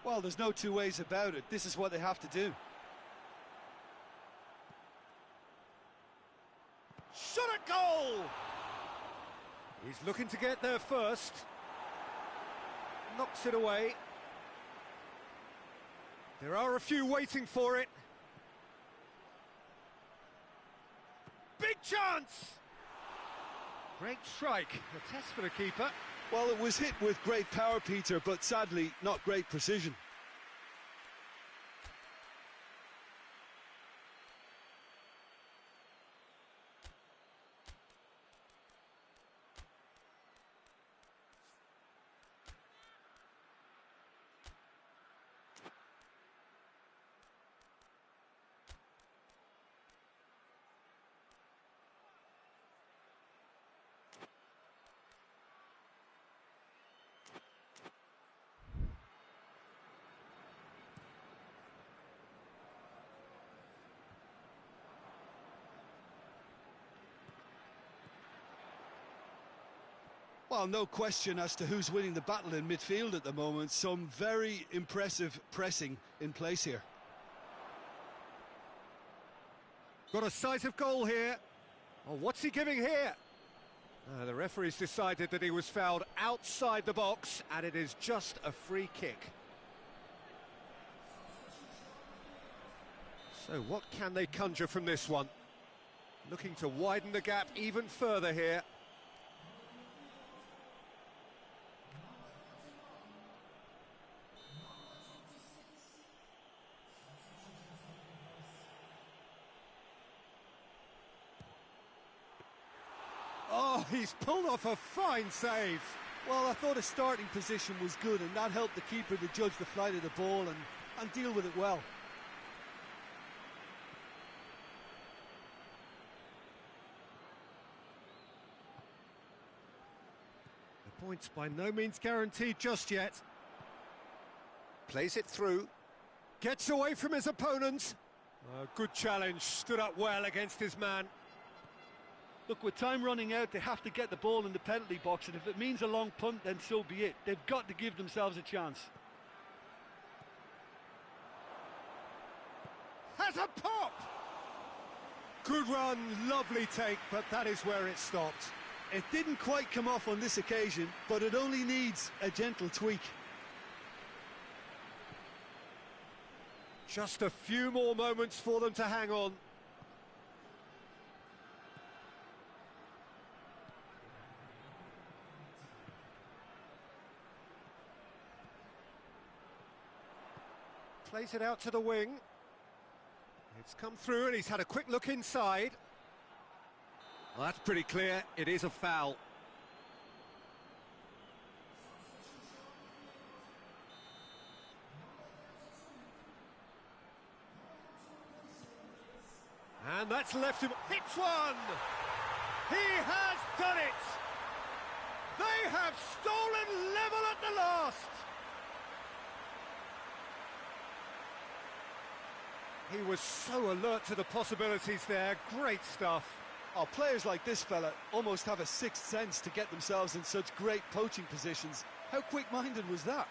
Well, there's no two ways about it. This is what they have to do. Shot at goal! He's looking to get there first. Knocks it away. There are a few waiting for it. Big chance! Great strike, a test for the keeper. Well, it was hit with great power, Peter, but sadly, not great precision. Well, no question as to who's winning the battle in midfield at the moment. Some very impressive pressing in place here. Got a sight of goal here. Oh, what's he giving here? The referee's decided that he was fouled outside the box, and it is just a free kick. So what can they conjure from this one? Looking to widen the gap even further here. Oh, he's pulled off a fine save. Well, I thought his starting position was good, and that helped the keeper to judge the flight of the ball and deal with it well. The point's by no means guaranteed just yet. Plays it through. Gets away from his opponent. Good challenge, stood up well against his man. Look, with time running out, they have to get the ball in the penalty box, and if it means a long punt, then so be it. They've got to give themselves a chance. Has a pop! Good run, lovely take, but that is where it stopped. It didn't quite come off on this occasion, but it only needs a gentle tweak. Just a few more moments for them to hang on. Plays it out to the wing. It's come through and he's had a quick look inside. Well, that's pretty clear. It is a foul. And that's left him. Hits one! He has done it! They have stolen level at the last! He was so alert to the possibilities there. Great stuff. Oh, players like this fella almost have a sixth sense to get themselves in such great poaching positions. How quick-minded was that?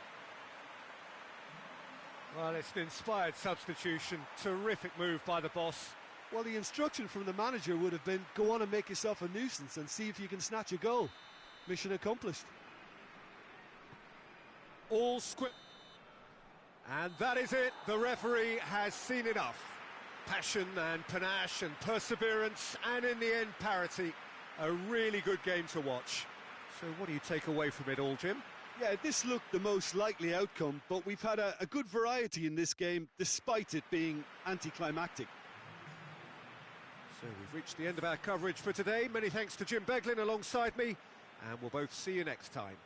Well, it's an inspired substitution. Terrific move by the boss. Well, the instruction from the manager would have been, go on and make yourself a nuisance and see if you can snatch a goal. Mission accomplished. All script. And that is it. The referee has seen enough. Passion and panache and perseverance, and in the end, parity. A really good game to watch. So what do you take away from it all, Jim? Yeah, this looked the most likely outcome, but we've had a good variety in this game, despite it being anticlimactic. So we've reached the end of our coverage for today. Many thanks to Jim Beglin alongside me, and we'll both see you next time.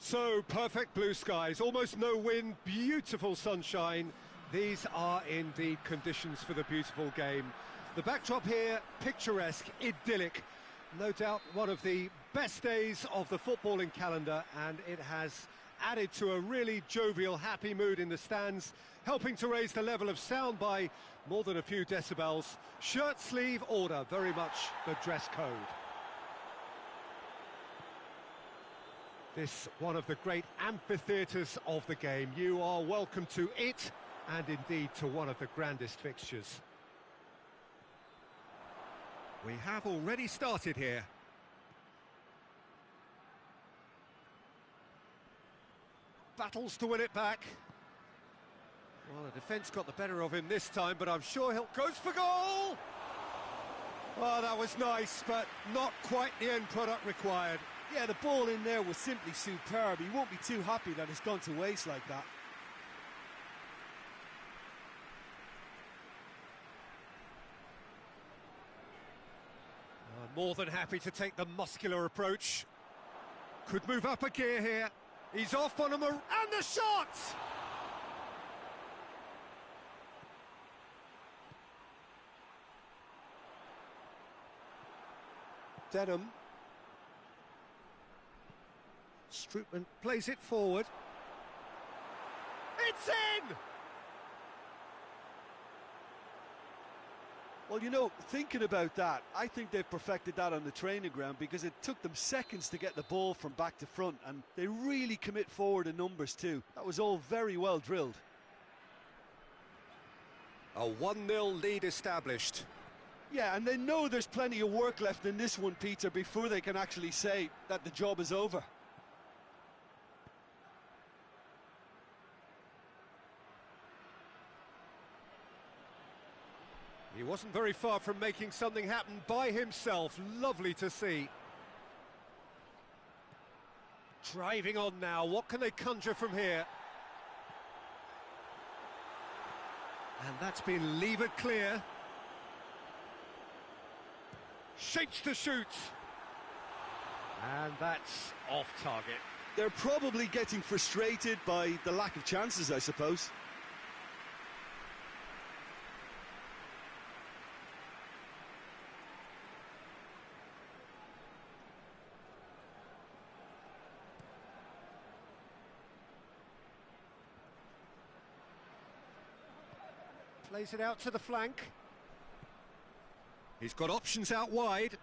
So, perfect blue skies, almost no wind, beautiful sunshine. These are indeed conditions for the beautiful game. The backdrop here, picturesque, idyllic. No doubt one of the best days of the footballing calendar, and it has added to a really jovial, happy mood in the stands, helping to raise the level of sound by more than a few decibels. Shirt sleeve order, very much the dress code. This one of the great amphitheatres of the game. You are welcome to it, and indeed to one of the grandest fixtures. We have already started here. Battles to win it back. Well, the defence got the better of him this time, but I'm sure he'll... Goes for goal! Oh, that was nice, but not quite the end product required. Yeah, the ball in there was simply superb. He won't be too happy that it's gone to waste like that. More than happy to take the muscular approach. Could move up a gear here. He's off on him, and the shot! Denham. Strootman plays it forward. It's in! Well, you know, thinking about that, I think they've perfected that on the training ground, because it took them seconds to get the ball from back to front, and they really commit forward in numbers too. That was all very well drilled. A 1-0 lead established. Yeah, and they know there's plenty of work left in this one, Peter, before they can actually say that the job is over. He wasn't very far from making something happen by himself. Lovely to see. Driving on now. What can they conjure from here? And that's been levered clear. Shapes to shoot. And that's off target. They're probably getting frustrated by the lack of chances, I suppose. Plays it out to the flank. He's got options out wide.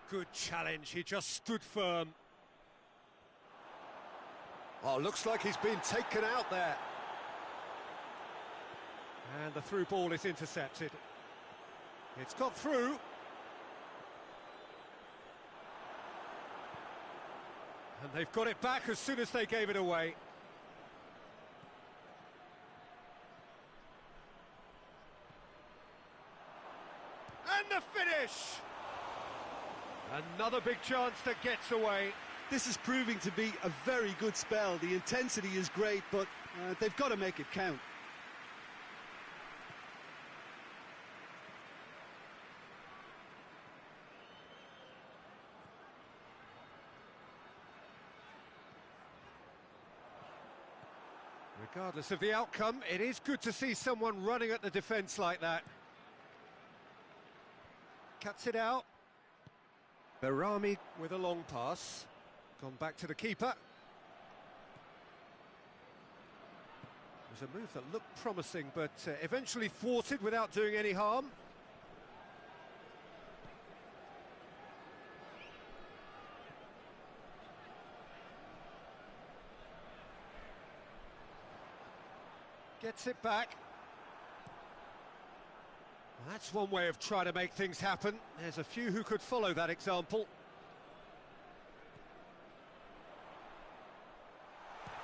Good challenge, he just stood firm. Oh, looks like he's been taken out there. And the through ball is intercepted. It's got through. And they've got it back as soon as they gave it away. And the finish! Another big chance that gets away. This is proving to be a very good spell. The intensity is great, but they've got to make it count. Regardless of the outcome, it is good to see someone running at the defence like that. Cuts it out. Berami with a long pass. Gone back to the keeper. It was a move that looked promising, but eventually thwarted without doing any harm. Gets it back. That's one way of trying to make things happen. There's a few who could follow that example.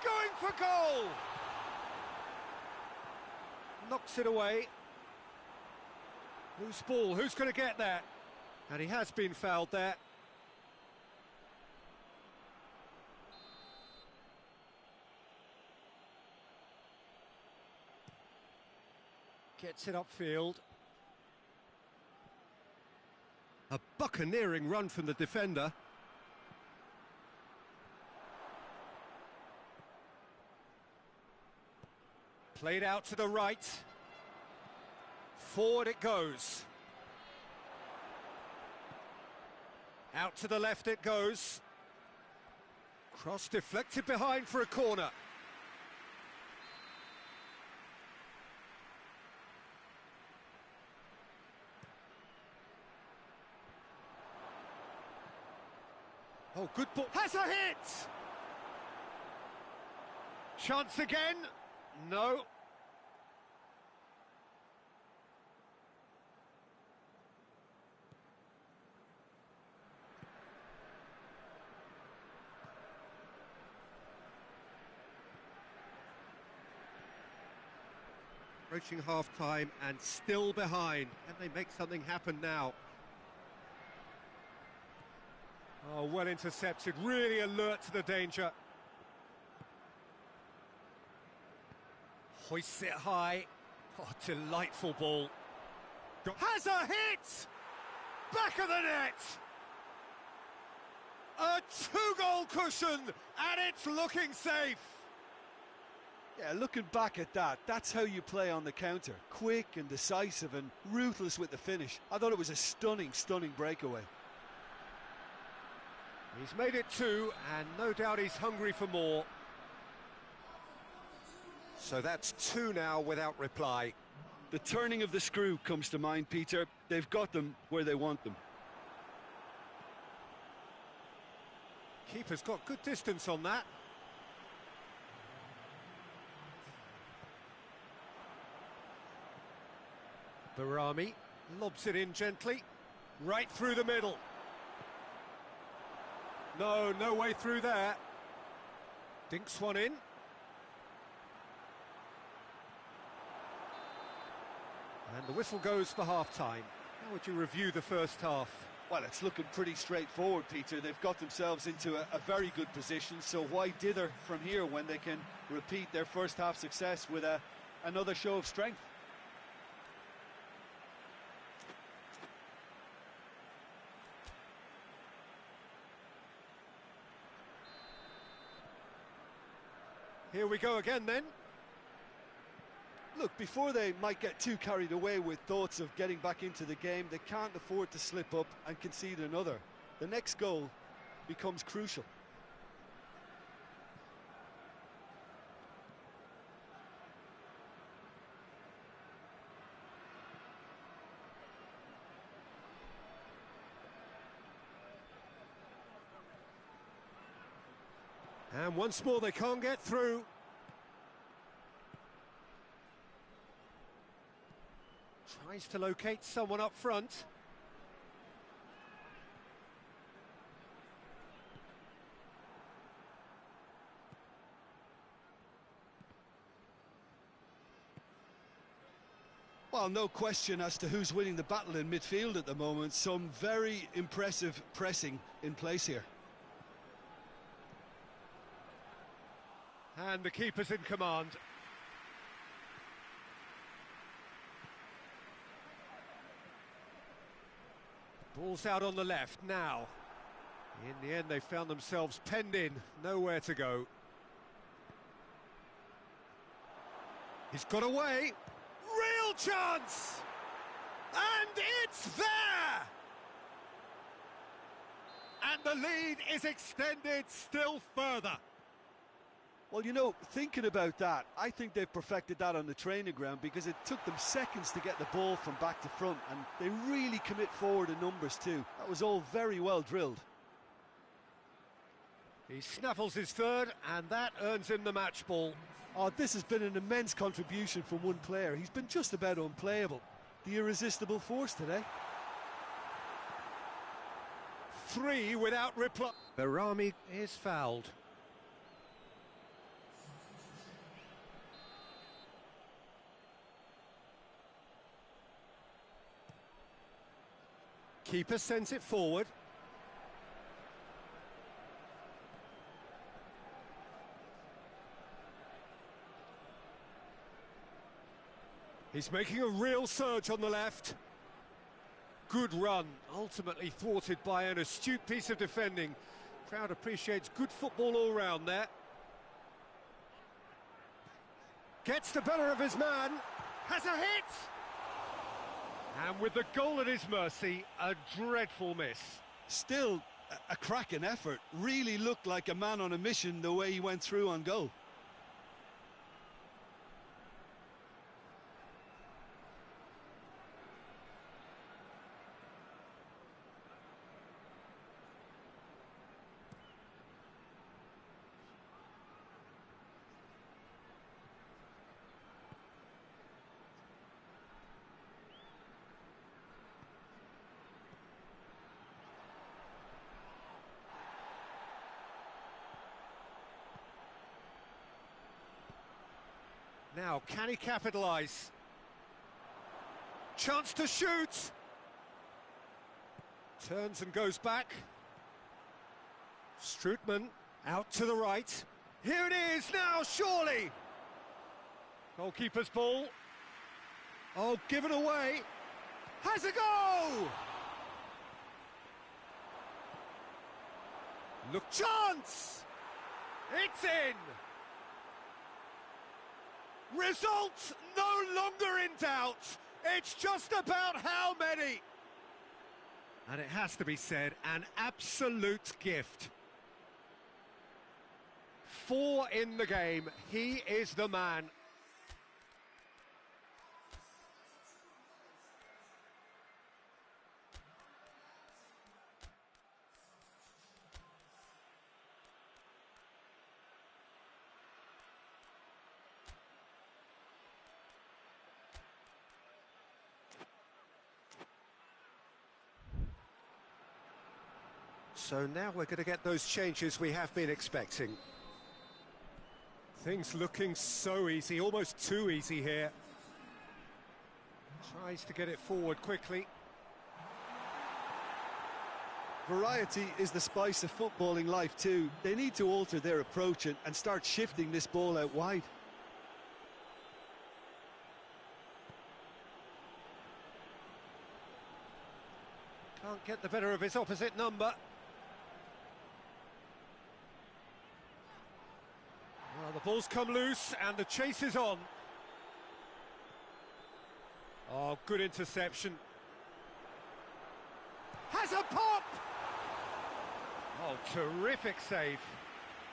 Going for goal! Knocks it away. Loose ball, who's going to get that? And he has been fouled there. Gets it upfield. A buccaneering run from the defender. Played out to the right. Forward it goes. Out to the left it goes. Cross deflected behind for a corner. Oh, good ball. Has a hit! Chance again? No. Approaching half-time and still behind. Can they make something happen now? Oh, well intercepted, really alert to the danger. Hoists it high. Oh, delightful ball. Has a hit! Back of the net! A two-goal cushion, and it's looking safe. Yeah, looking back at that, that's how you play on the counter. Quick and decisive and ruthless with the finish. I thought it was a stunning, stunning breakaway. He's made it two, and no doubt he's hungry for more. So that's two now without reply. The turning of the screw comes to mind, Peter. They've got them where they want them. Keeper's got good distance on that. Barami lobs it in gently, right through the middle. No way through there. Dinks one in. And the whistle goes for half-time. How would you review the first half? Well, it's looking pretty straightforward, Peter. They've got themselves into a very good position, so why dither from here when they can repeat their first half success with another show of strength? Here we go again then. Look, before they might get too carried away with thoughts of getting back into the game, they can't afford to slip up and concede another. The next goal becomes crucial. And once more they can't get through. Tries to locate someone up front. Well, no question as to who's winning the battle in midfield at the moment. Some very impressive pressing in place here. And the keeper's in command. Ball's out on the left now. In the end, they found themselves penned in, nowhere to go. He's got away. Real chance! And it's there! And the lead is extended still further. Well, you know, thinking about that, I think they've perfected that on the training ground because it took them seconds to get the ball from back to front, and they really commit forward in numbers too. That was all very well drilled. He snaffles his third, and that earns him the match ball. Oh, this has been an immense contribution from one player. He's been just about unplayable. The irresistible force today. Three without reply. Barami is fouled. Keeper sends it forward. He's making a real surge on the left. Good run, ultimately thwarted by an astute piece of defending. Crowd appreciates good football all round there. Gets the better of his man. Has a hit! And with the goal at his mercy, a dreadful miss. Still, a cracking effort. Really looked like a man on a mission the way he went through on goal. Now, can he capitalise? Chance to shoot! Turns and goes back. Strootman out to the right. Here it is now, surely! Goalkeeper's ball. Oh, given away. Has a go! Look, chance! It's in! Results no longer in doubt. It's just about how many. And it has to be said, an absolute gift. 4 in the game. He is the man. So now we're going to get those changes we have been expecting. Things looking so easy, almost too easy here. Tries to get it forward quickly. Variety is the spice of footballing life too. They need to alter their approach and start shifting this ball out wide. Can't get the better of his opposite number. Well, the ball's come loose and the chase is on. Oh, good interception. Has a pop! Oh, terrific save.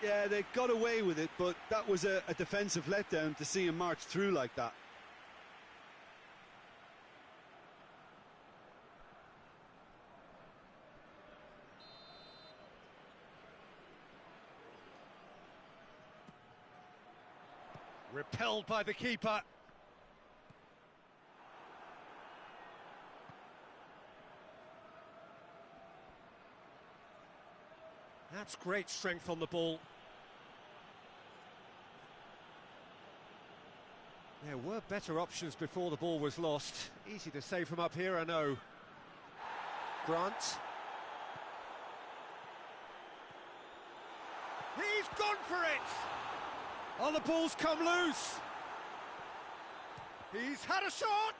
Yeah, they got away with it, but that was a defensive letdown to see him march through like that. Repelled by the keeper. That's great strength on the ball. There were better options before the ball was lost. Easy to say from up here, I know. Grant. He's gone for it! Oh, the ball's come loose! He's had a shot!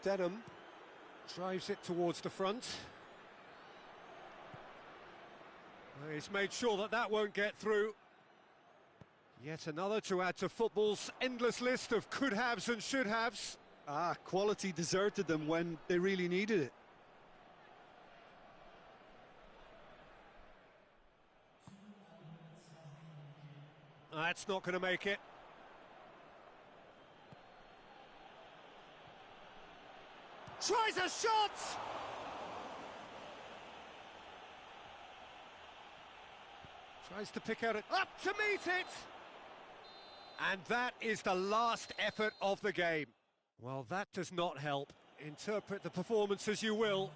Denham drives it towards the front. He's made sure that that won't get through. Yet another to add to football's endless list of could-haves and should-haves. Quality deserted them when they really needed it. That's not going to make it. Tries a shot! Tries to pick out it. Up to meet it! And that is the last effort of the game. Well, that does not help. Interpret the performance as you will,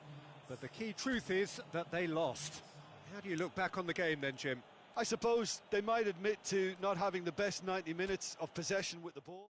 but the key truth is that they lost. How do you look back on the game then, Jim? I suppose they might admit to not having the best 90 minutes of possession with the ball.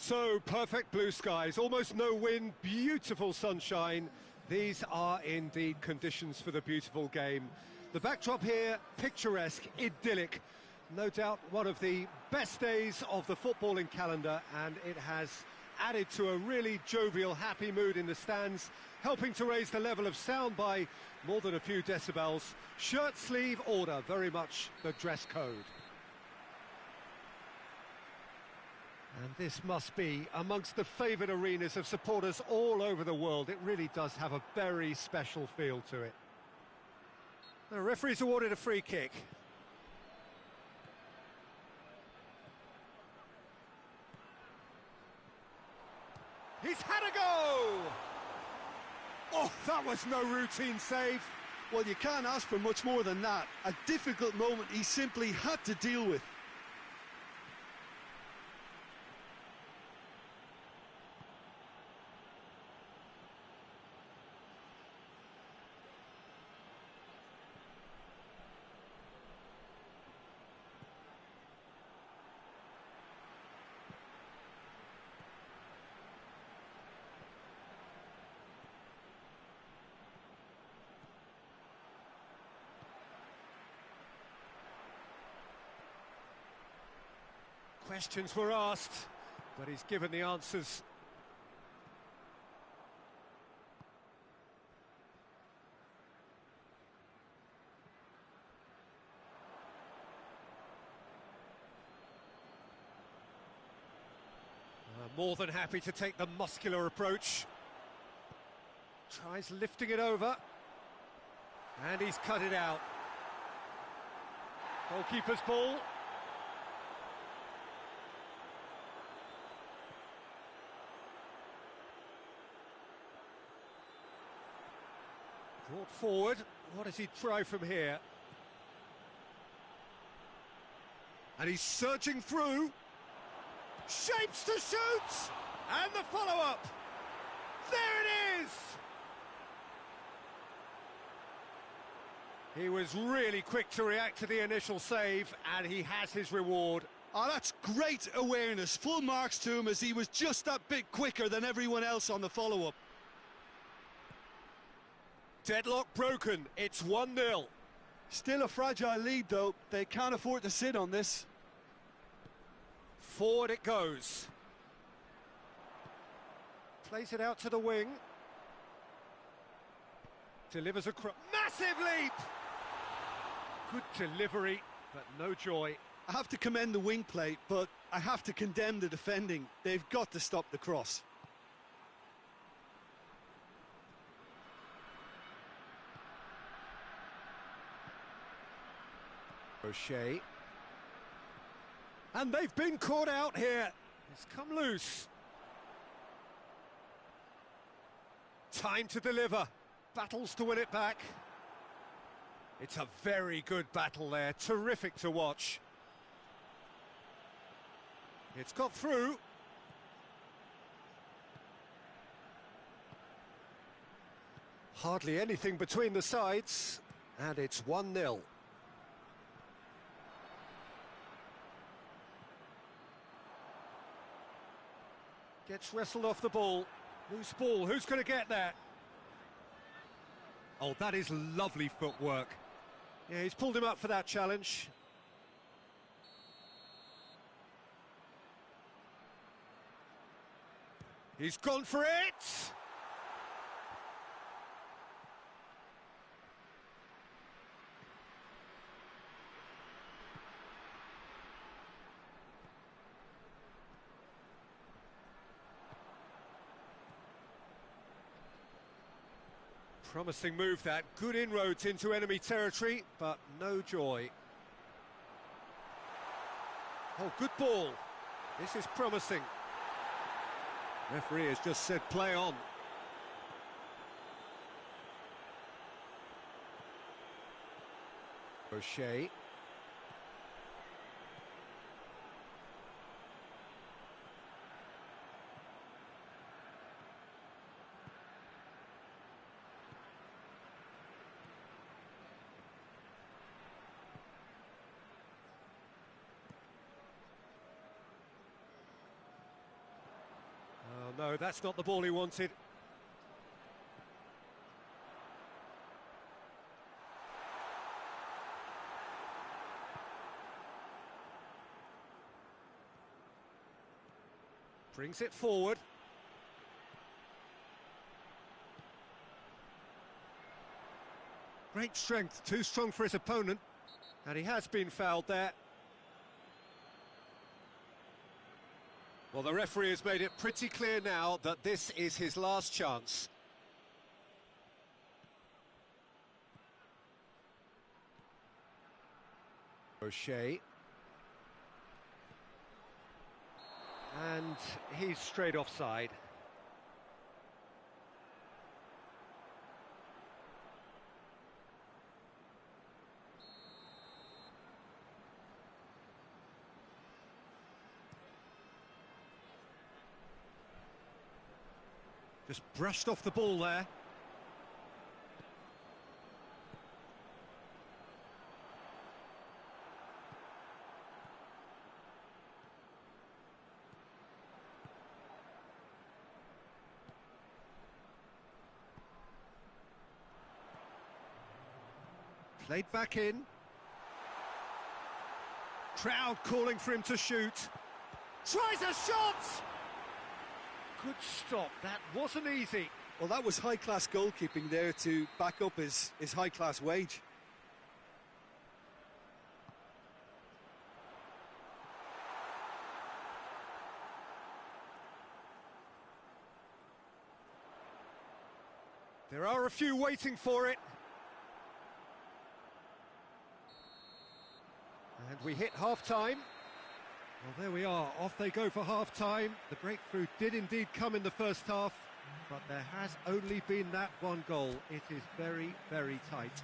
So, perfect blue skies, almost no wind, beautiful sunshine. These are indeed conditions for the beautiful game. The backdrop here, picturesque, idyllic. No doubt one of the best days of the footballing calendar, and it has added to a really jovial, happy mood in the stands, helping to raise the level of sound by more than a few decibels. Shirt sleeve order, very much the dress code. And this must be amongst the favoured arenas of supporters all over the world. It really does have a very special feel to it. The referee's awarded a free kick. He's had a go! Oh, that was no routine save. Well, you can't ask for much more than that. A difficult moment he simply had to deal with. Questions were asked, but he's given the answers. More than happy to take the muscular approach. Tries lifting it over. And he's cut it out. Goalkeeper's ball. Brought forward. What does he try from here? And he's surging through. Shapes to shoot! And the follow-up! There it is! He was really quick to react to the initial save, and he has his reward. Oh, that's great awareness. Full marks to him as he was just that bit quicker than everyone else on the follow-up. Deadlock broken, it's 1-0. Still a fragile lead, though. They can't afford to sit on this. Forward it goes. Plays it out to the wing. Delivers a massive leap! Good delivery, but no joy. I have to commend the wing play, but I have to condemn the defending. They've got to stop the cross. O'Shea. And they've been caught out here. It's come loose. Time to deliver. Battles to win it back. It's a very good battle there. Terrific to watch. It's got through. Hardly anything between the sides. And it's 1-0. Gets wrestled off the ball. Loose ball, who's going to get that? Oh, that is lovely footwork. Yeah, he's pulled him up for that challenge. He's gone for it! Promising move that, good inroads into enemy territory, but no joy. Oh, good ball. This is promising. Referee has just said play on. O'Shea. No, that's not the ball he wanted. Brings it forward. Great strength, too strong for his opponent. And he has been fouled there. Well, the referee has made it pretty clear now that this is his last chance. O'Shea. And he's straight offside. Just brushed off the ball there. Played back in. Crowd calling for him to shoot. Tries a shot! Good stop, that wasn't easy. Well, that was high-class goalkeeping there to back up his high-class wage. There are a few waiting for it. And we hit half-time. Well, there we are, off they go for half-time. The breakthrough did indeed come in the first half, but there has only been that one goal. It is very, very tight.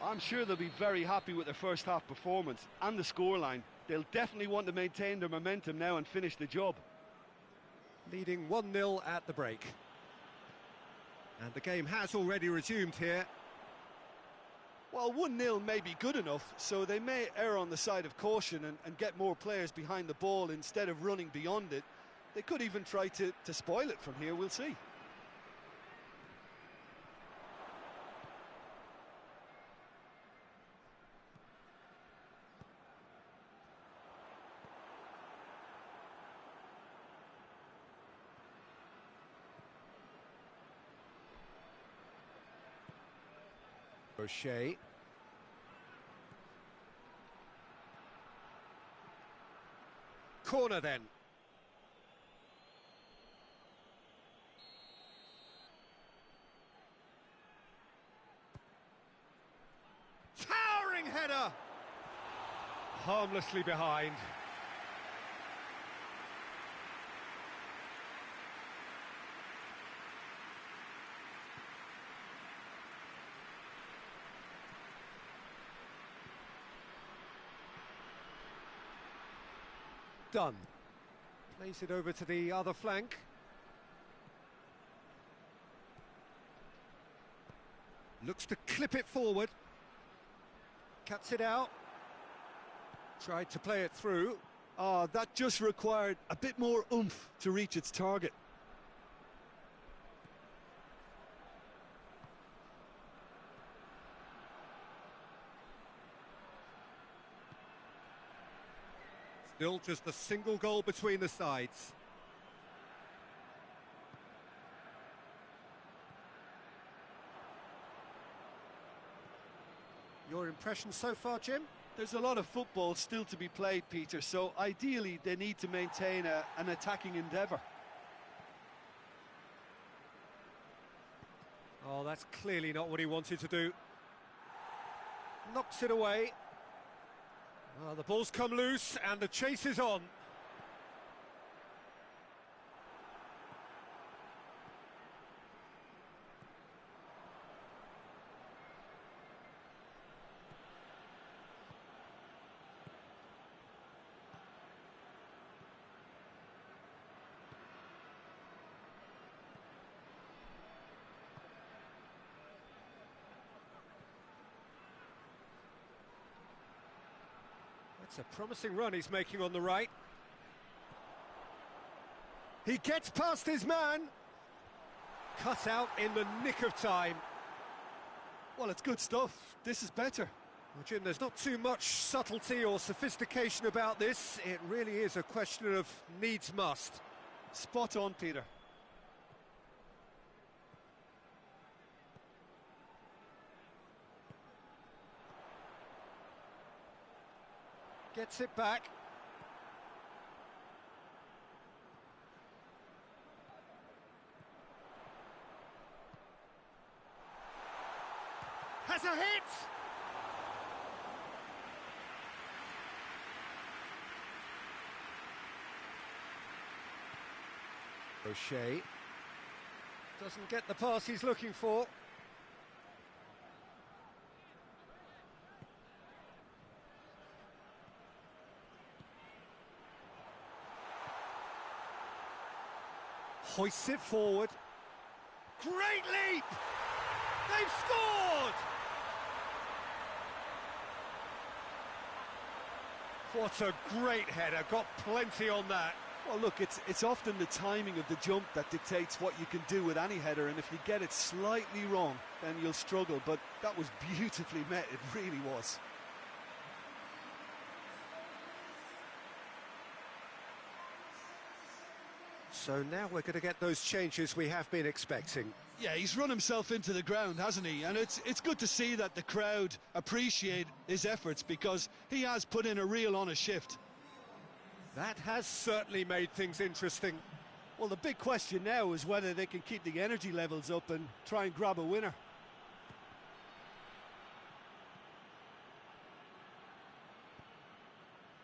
I'm sure they'll be very happy with their first half performance and the scoreline. They'll definitely want to maintain their momentum now and finish the job. Leading 1-0 at the break. And the game has already resumed here. Well, 1-0 may be good enough, so they may err on the side of caution and get more players behind the ball instead of running beyond it. They could even try to spoil it from here, we'll see. O'Shea. Corner then. Towering header! Harmlessly behind. Done. Plays it over to the other flank. Looks to clip it forward. Cuts it out. Tried to play it through. That just required a bit more oomph to reach its target. Still just a single goal between the sides. Your impression so far, Jim? There's a lot of football still to be played, Peter, so ideally they need to maintain an attacking endeavour. Oh, that's clearly not what he wanted to do. Knocks it away. Well, the ball's come loose and the chase is on. It's a promising run he's making on the right. He gets past his man. Cut out in the nick of time. Well, it's good stuff. This is better. Well, Jim, there's not too much subtlety or sophistication about this. It really is a question of needs must. Spot on, Peter. Gets it back. Has a hit! O'Shea doesn't get the pass he's looking for. Hoists it forward. Great leap! They've scored! What a great header, got plenty on that. Well, look, it's often the timing of the jump that dictates what you can do with any header, and if you get it slightly wrong, then you'll struggle, but that was beautifully met, it really was. So now we're going to get those changes we have been expecting. Yeah, he's run himself into the ground, hasn't he? And it's good to see that the crowd appreciate his efforts, because he has put in a real honest shift. That has certainly made things interesting. Well, the big question now is whether they can keep the energy levels up and try and grab a winner.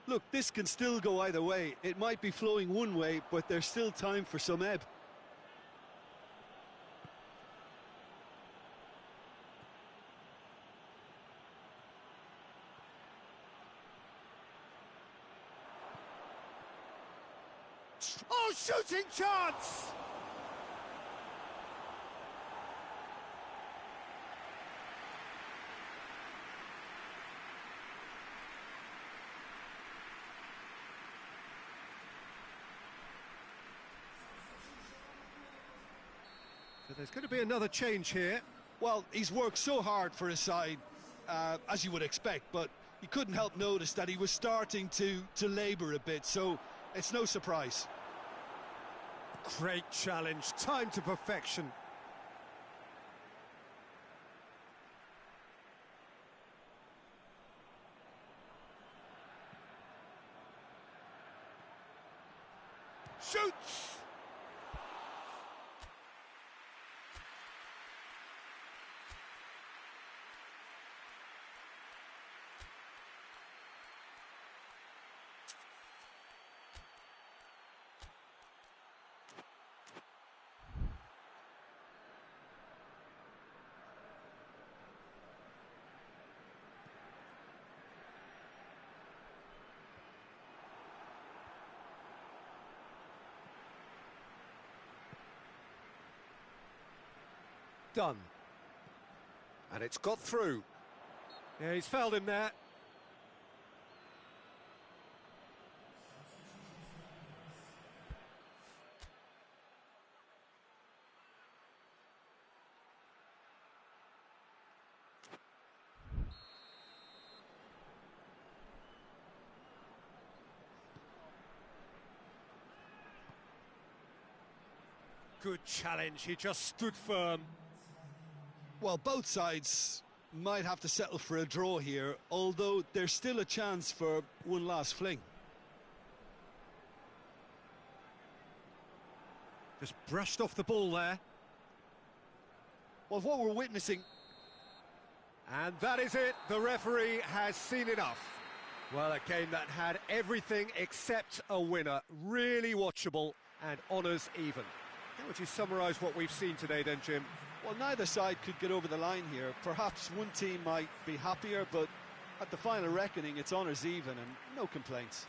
Look, this can still go either way. It might be flowing one way, but there's still time for some ebb. Oh, shooting chance! So there's going to be another change here. Well, he's worked so hard for his side, as you would expect, but you couldn't help notice that he was starting to labour a bit, so it's no surprise. Great challenge, time to perfection. Shoots! Done. And it's got through. Yeah, he's fouled him there. Good challenge, he just stood firm. Well, both sides might have to settle for a draw here, although there's still a chance for one last fling. Just brushed off the ball there. Well, what we're witnessing... And that is it, the referee has seen enough. Well, a game that had everything except a winner. Really watchable and honours even. How would you summarise what we've seen today then, Jim? Well, neither side could get over the line here. Perhaps one team might be happier, but at the final reckoning, it's honours even and no complaints.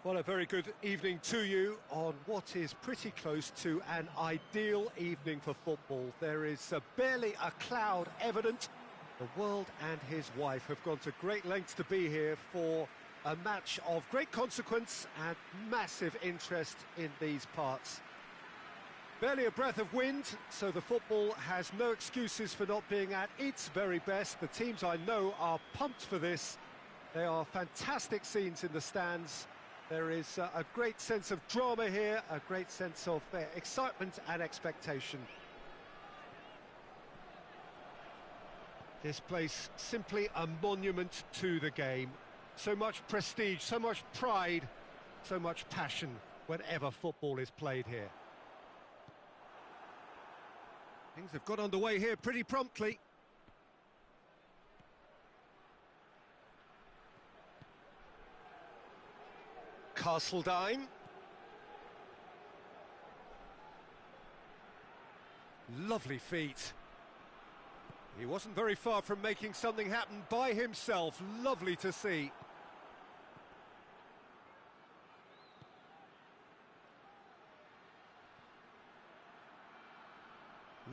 Well, a very good evening to you on what is pretty close to an ideal evening for football. There is barely a cloud evident. The world and his wife have gone to great lengths to be here for a match of great consequence and massive interest in these parts. Barely a breath of wind, so the football has no excuses for not being at its very best. The teams I know are pumped for this. They are fantastic scenes in the stands. There is a great sense of drama here, a great sense of excitement and expectation. This place simply a monument to the game. So much prestige, so much pride, so much passion whenever football is played here. Things have got underway here pretty promptly. Castledine. Lovely feet. He wasn't very far from making something happen by himself. Lovely to see.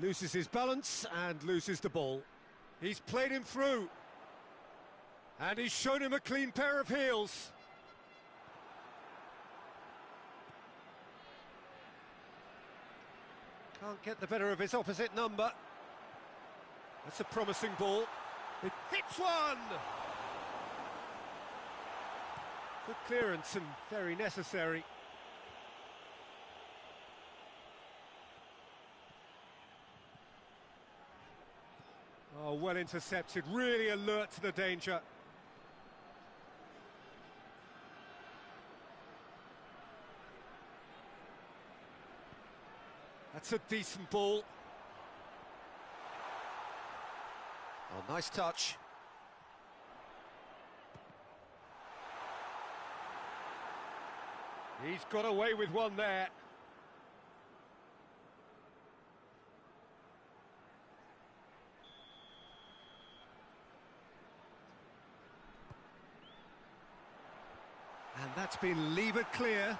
Loses his balance and loses the ball. He's played him through. And he's shown him a clean pair of heels. Can't get the better of his opposite number. That's a promising ball. It hits one! Good clearance and very necessary. Oh, well intercepted, really alert to the danger. That's a decent ball. Oh, nice touch. He's got away with one there. And that's been levered clear.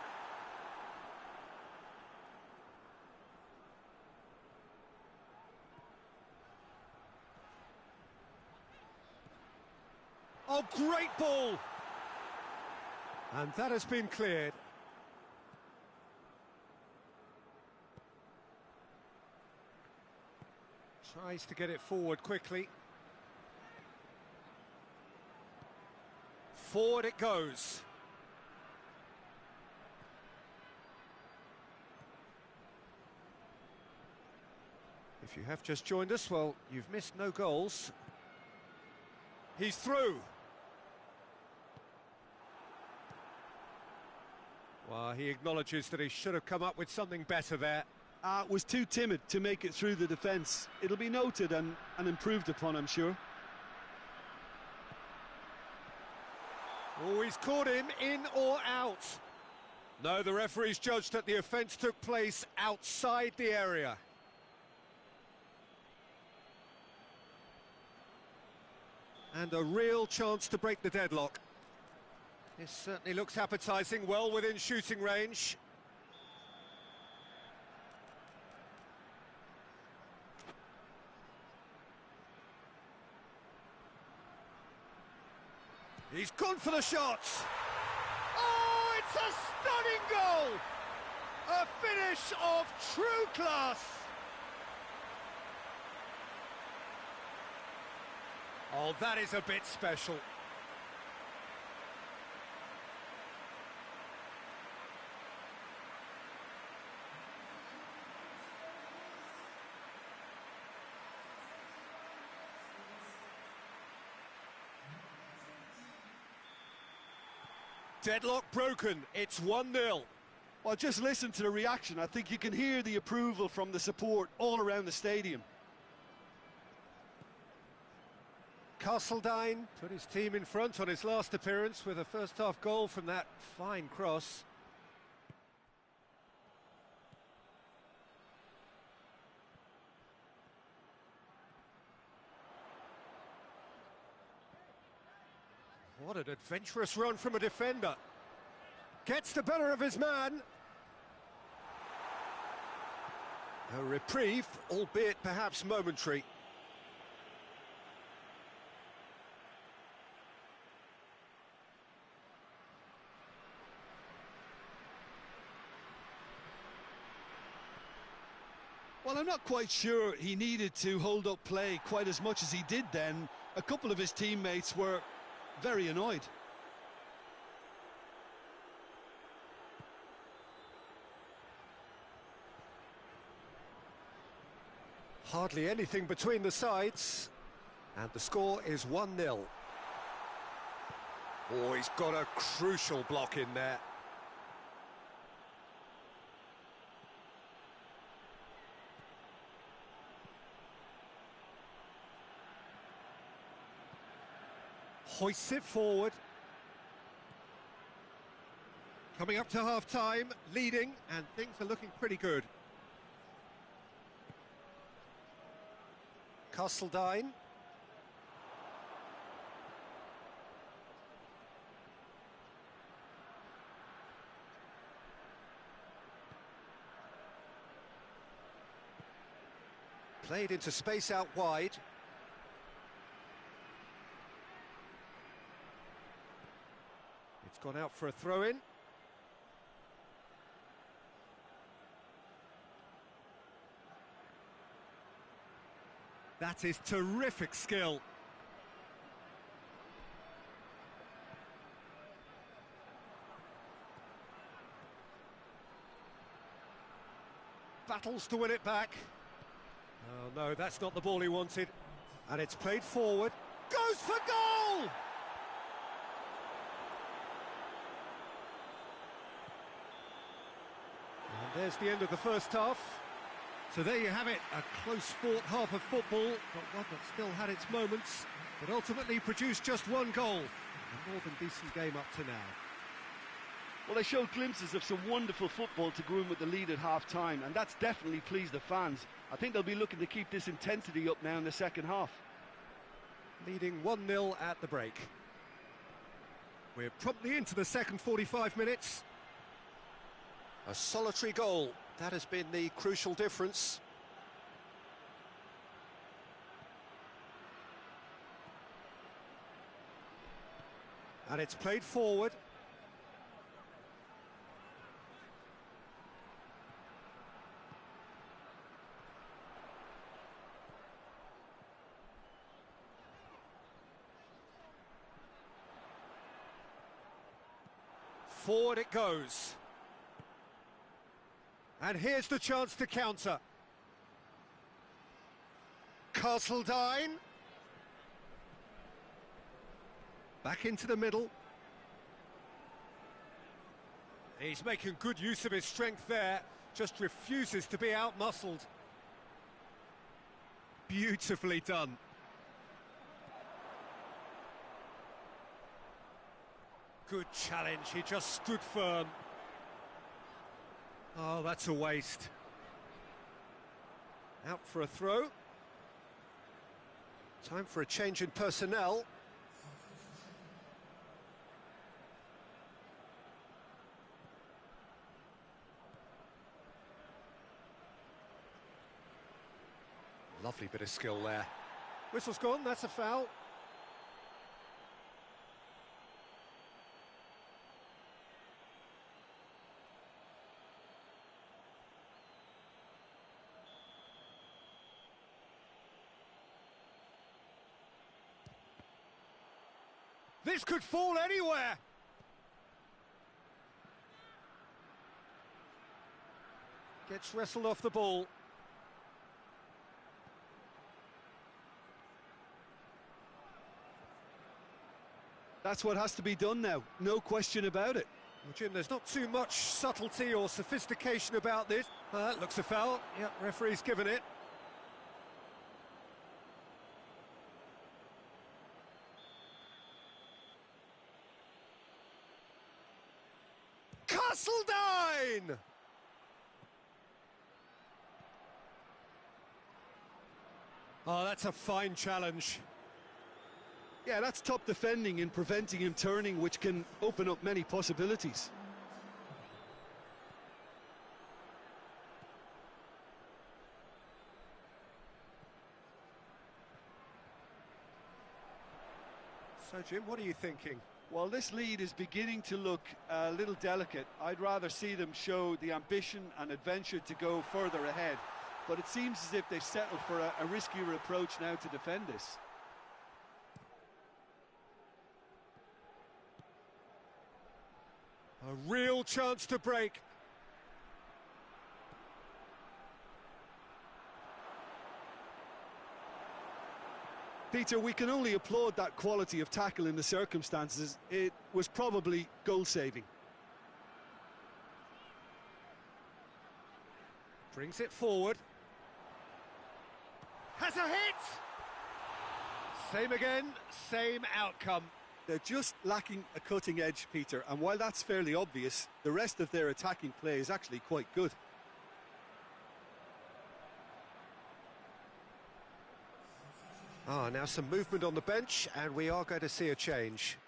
Oh, great ball! And that has been cleared. Tries to get it forward quickly. Forward it goes. If you have just joined us, well, you've missed no goals. He's through. Well, he acknowledges that he should have come up with something better there. Was too timid to make it through the defence. It'll be noted and improved upon, I'm sure. Oh, he's caught him in or out. No, the referee's judged that the offence took place outside the area. And a real chance to break the deadlock. This certainly looks appetising, well within shooting range. He's gone for the shots. Oh, it's a stunning goal! A finish of true class. Oh, that is a bit special. Deadlock broken, it's 1-0. Well, just listen to the reaction. I think you can hear the approval from the support all around the stadium. Castledine put his team in front on his last appearance with a first-half goal from that fine cross. What an adventurous run from a defender. Gets the better of his man. A reprieve, albeit perhaps momentary. Well, I'm not quite sure he needed to hold up play quite as much as he did then. A couple of his teammates were very annoyed. Hardly anything between the sides, and the score is 1-0. Oh, he's got a crucial block in there. Hoists it forward. Coming up to half-time, leading, and things are looking pretty good. Castledine. Played into space out wide. It's gone out for a throw-in. That is terrific skill. Battles to win it back. Oh no, that's not the ball he wanted. And it's played forward. Goes for goal! And there's the end of the first half. So there you have it, a close-fought half of football, but one that still had its moments, but ultimately produced just one goal. A more than decent game up to now. Well, they showed glimpses of some wonderful football to go in with the lead at half-time, and that's definitely pleased the fans. I think they'll be looking to keep this intensity up now in the second half. Leading 1-0 at the break. We're promptly into the second 45 minutes. A solitary goal. That has been the crucial difference. And it's played forward. Forward it goes. And here's the chance to counter. Castledine. Back into the middle. He's making good use of his strength there. Just refuses to be out-muscled. Beautifully done. Good challenge, he just stood firm. Oh, that's a waste. Out for a throw. Time for a change in personnel. Lovely bit of skill there. Whistle's gone, that's a foul. This could fall anywhere. Gets wrestled off the ball. That's what has to be done now, no question about it. Well, Jim, there's not too much subtlety or sophistication about this. That looks a foul. Yep, referee's given it. Castledine! Oh, that's a fine challenge. Yeah, that's top defending and preventing him turning, which can open up many possibilities. So, Jim, what are you thinking? Well, this lead is beginning to look a little delicate. I'd rather see them show the ambition and adventure to go further ahead. But it seems as if they've settled for a riskier approach now to defend this. A real chance to break. Peter, we can only applaud that quality of tackle in the circumstances. It was probably goal-saving. Brings it forward. Has a hit! Same again, same outcome. They're just lacking a cutting edge, Peter, and while that's fairly obvious, the rest of their attacking play is actually quite good. Now some movement on the bench, and we are going to see a change.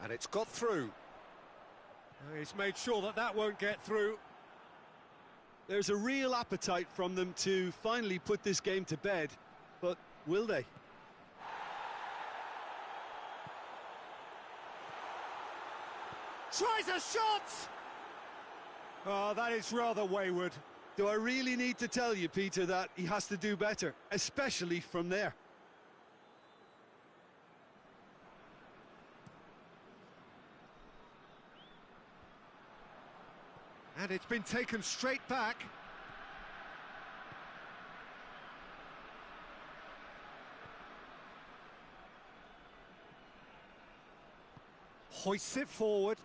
And it's got through. He's made sure that that won't get through. There's a real appetite from them to finally put this game to bed, but will they? Tries a shot! Oh, that is rather wayward. Do I really need to tell you, Peter, that he has to do better, especially from there? And it's been taken straight back. Hoists it forward.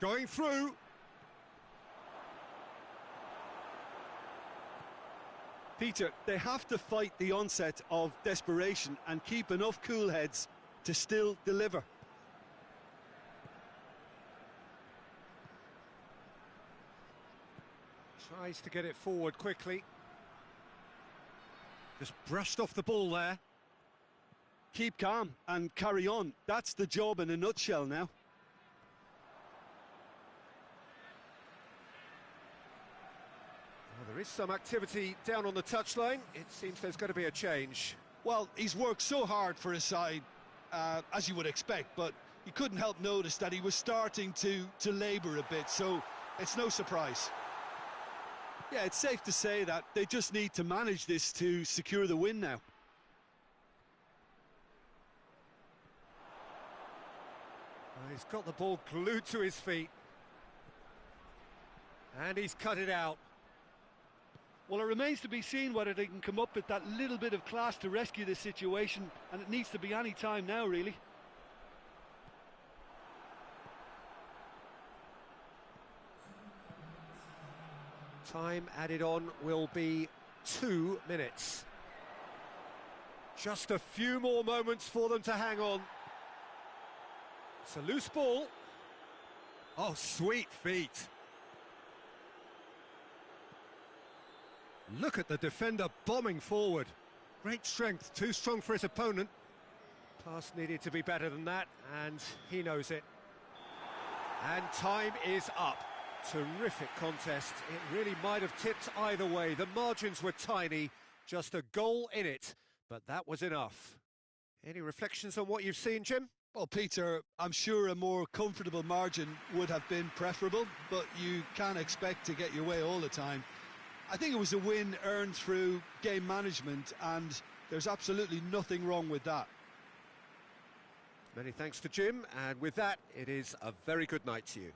Going through. Peter, they have to fight the onset of desperation and keep enough cool heads to still deliver. Tries to get it forward quickly. Just brushed off the ball there. Keep calm and carry on. That's the job in a nutshell now. Well, there is some activity down on the touchline. It seems there's going to be a change. Well, he's worked so hard for his side, as you would expect, but you couldn't help notice that he was starting to labour a bit, so it's no surprise. Yeah, it's safe to say that they just need to manage this to secure the win now. He's got the ball glued to his feet. And he's cut it out. Well, it remains to be seen whether they can come up with that little bit of class to rescue this situation, and it needs to be any time now, really. Time added on will be 2 minutes. Just a few more moments for them to hang on. It's a loose ball. Oh, sweet feet. Look at the defender bombing forward. Great strength, too strong for his opponent. Pass needed to be better than that, and he knows it. And time is up. Terrific contest. It really might have tipped either way. The margins were tiny, just a goal in it, but that was enough. Any reflections on what you've seen, Jim? Well, Peter, I'm sure a more comfortable margin would have been preferable, but you can't expect to get your way all the time. I think it was a win earned through game management, and there's absolutely nothing wrong with that. Many thanks to Jim, and with that, it is a very good night to you.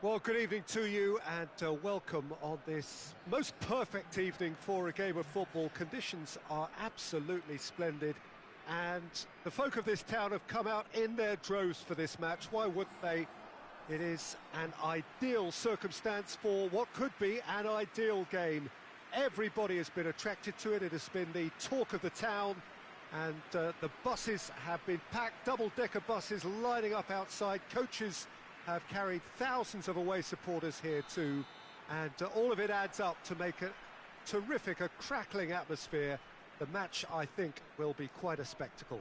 Well, good evening to you and welcome on this most perfect evening for a game of football. Conditions are absolutely splendid and the folk of this town have come out in their droves for this match. Why wouldn't they? It is an ideal circumstance for what could be an ideal game. Everybody has been attracted to it. It has been the talk of the town and the buses have been packed, double-decker buses lining up outside. Coaches have carried thousands of away supporters here too, and all of it adds up to make a terrific, a crackling atmosphere. The match, I think, will be quite a spectacle.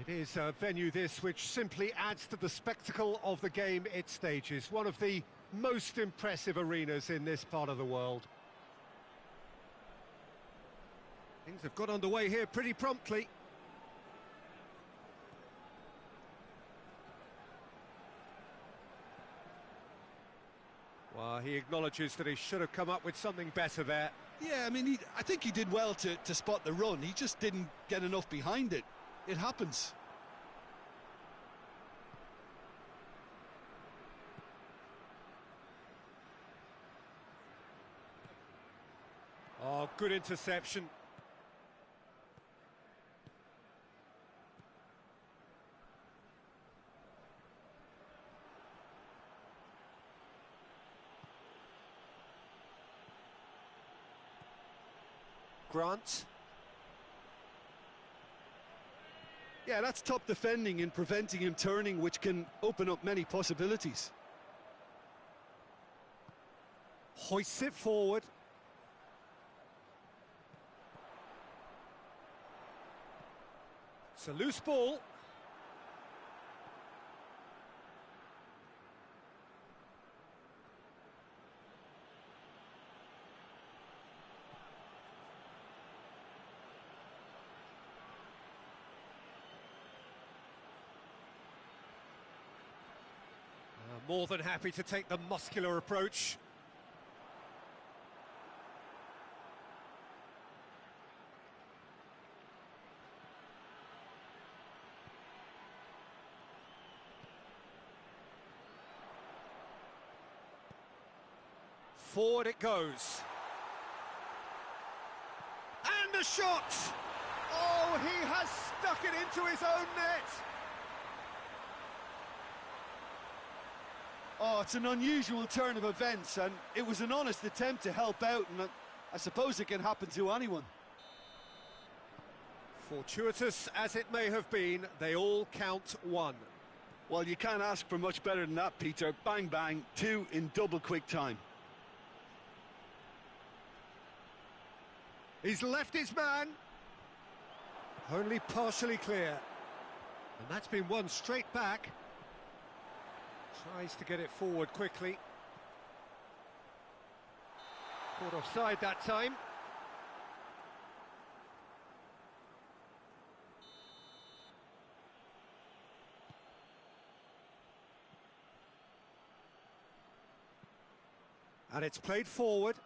It is a venue this which simply adds to the spectacle of the game it stages. One of the most impressive arenas in this part of the world. Things have got underway here pretty promptly. Well, he acknowledges that he should have come up with something better there. Yeah, I mean, I think he did well to spot the run. He just didn't get enough behind it. It happens. Oh, good interception. Grant. Yeah, that's top defending and preventing him turning, which can open up many possibilities. Hoists it forward. It's a loose ball. More than happy to take the muscular approach. Forward it goes. And a shot! Oh, he has stuck it into his own net! Oh, it's an unusual turn of events, and it was an honest attempt to help out, and I suppose it can happen to anyone. Fortuitous as it may have been, they all count one. Well, you can't ask for much better than that, Peter. Bang, bang, two in double quick time. He's left his man. Only partially clear. And that's been won straight back. Tries to get it forward quickly. Caught offside that time. And it's played forward.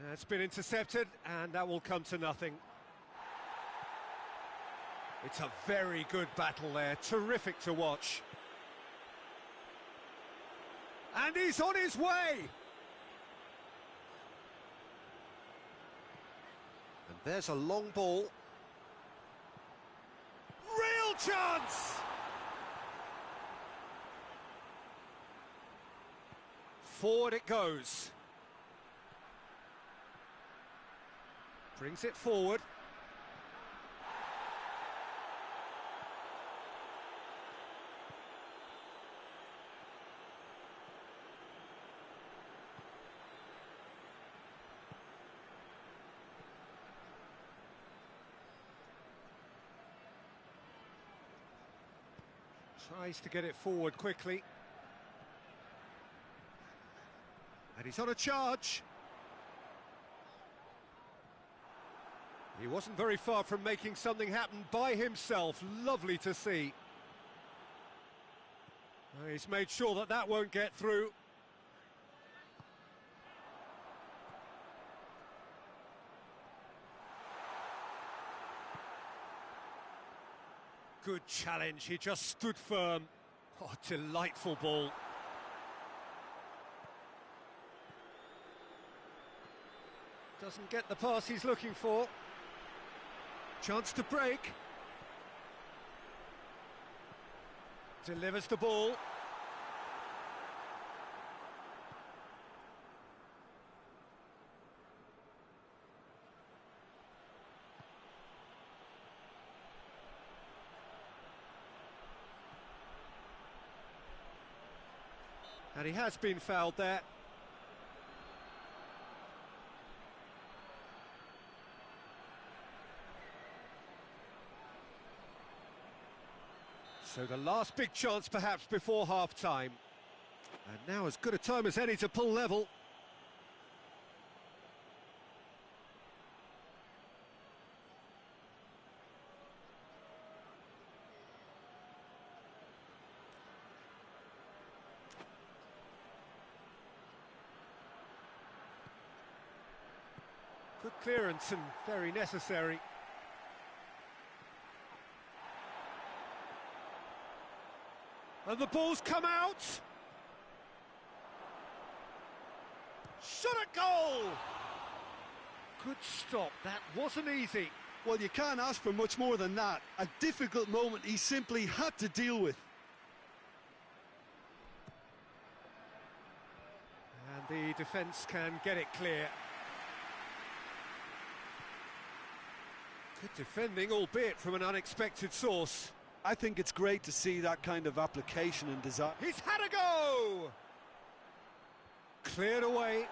Yeah, it's been intercepted, and that will come to nothing. It's a very good battle there, terrific to watch. And he's on his way! And there's a long ball. Real chance! Forward it goes. Brings it forward. Tries to get it forward quickly. And he's on a charge. He wasn't very far from making something happen by himself. Lovely to see. He's made sure that that won't get through. Good challenge, he just stood firm. Oh, delightful ball. Doesn't get the pass he's looking for. Chance to break. Delivers the ball. And he has been fouled there. So the last big chance perhaps before half-time. And now as good a time as any to pull level. Good clearance and very necessary. And the ball's come out! Shot at goal! Good stop, that wasn't easy. Well, you can't ask for much more than that. A difficult moment he simply had to deal with. And the defence can get it clear. Good defending, albeit from an unexpected source. I think it's great to see that kind of application and desire. He's had a go! Cleared away.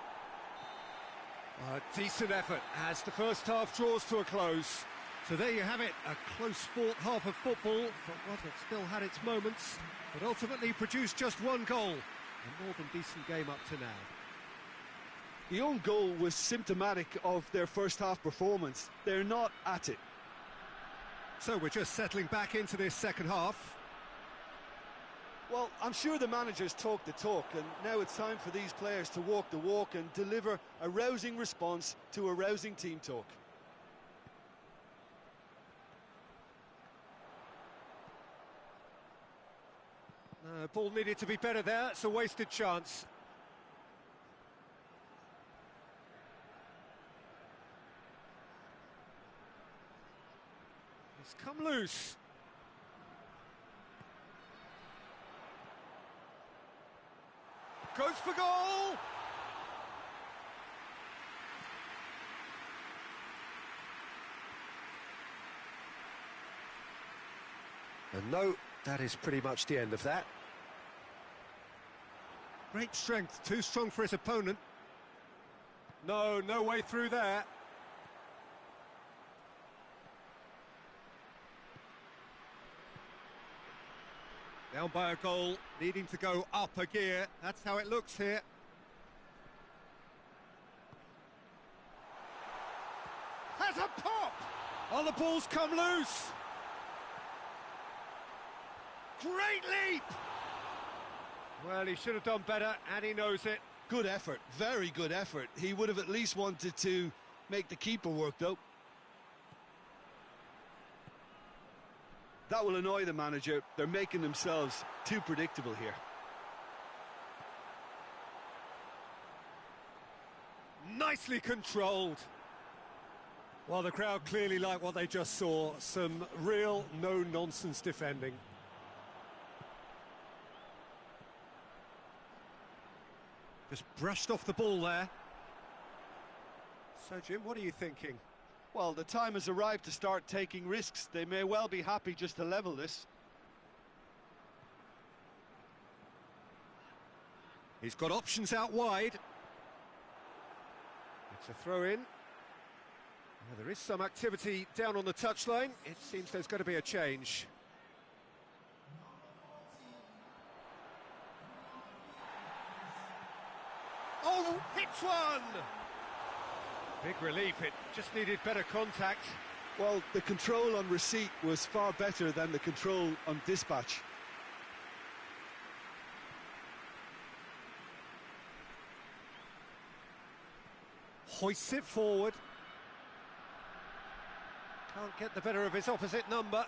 A decent effort as the first half draws to a close. So there you have it, a close-fought half of football, but what has still had its moments, but ultimately produced just one goal. A more than decent game up to now. The own goal was symptomatic of their first half performance. They're not at it. So we're just settling back into this second half. Well, I'm sure the managers talk the talk, and now it's time for these players to walk the walk and deliver a rousing response to a rousing team talk. Ball needed to be better there, it's a wasted chance. It's come loose. Goes for goal! And no, that is pretty much the end of that. Great strength, too strong for his opponent. No way through there. Down by a goal, needing to go up a gear. That's how it looks here. Has a pop! Oh, the ball's come loose! Great leap! Well, he should have done better, and he knows it. Good effort, very good effort. He would have at least wanted to make the keeper work, though. That will annoy the manager. They're making themselves too predictable here. Nicely controlled. Well, the crowd clearly like what they just saw. Some real no-nonsense defending. Just brushed off the ball there. So, Jim, what are you thinking? Well, the time has arrived to start taking risks. They may well be happy just to level this. He's got options out wide. It's a throw-in. Well, there is some activity down on the touchline. It seems there's going to be a change. Oh, hits one! Big relief, it just needed better contact. Well, the control on receipt was far better than the control on dispatch. Hoists it forward. Can't get the better of his opposite number.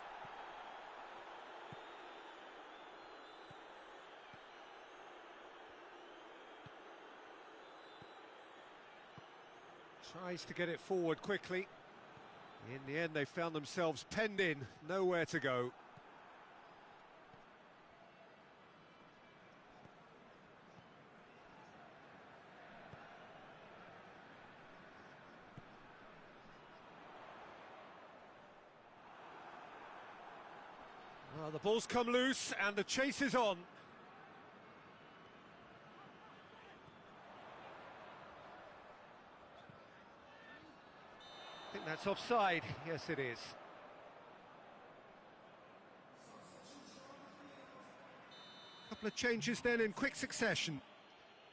Tries to get it forward quickly. In the end, they found themselves penned in, nowhere to go. Well, the ball's come loose and the chase is on. I think that's offside. Yes, it is. Couple of changes then in quick succession.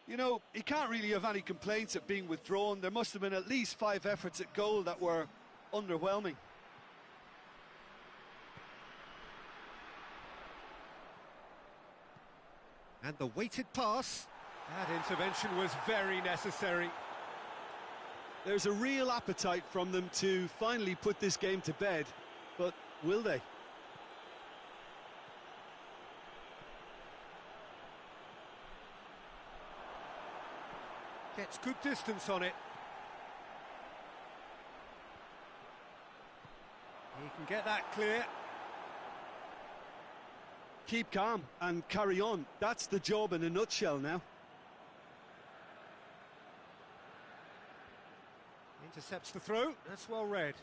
You know, he can't really have any complaints at being withdrawn. There must have been at least 5 efforts at goal that were underwhelming. And the weighted pass. That intervention was very necessary. There's a real appetite from them to finally put this game to bed, but will they? Gets good distance on it. He can get that clear. Keep calm and carry on. That's the job in a nutshell now. Intercepts the throw. That's well read.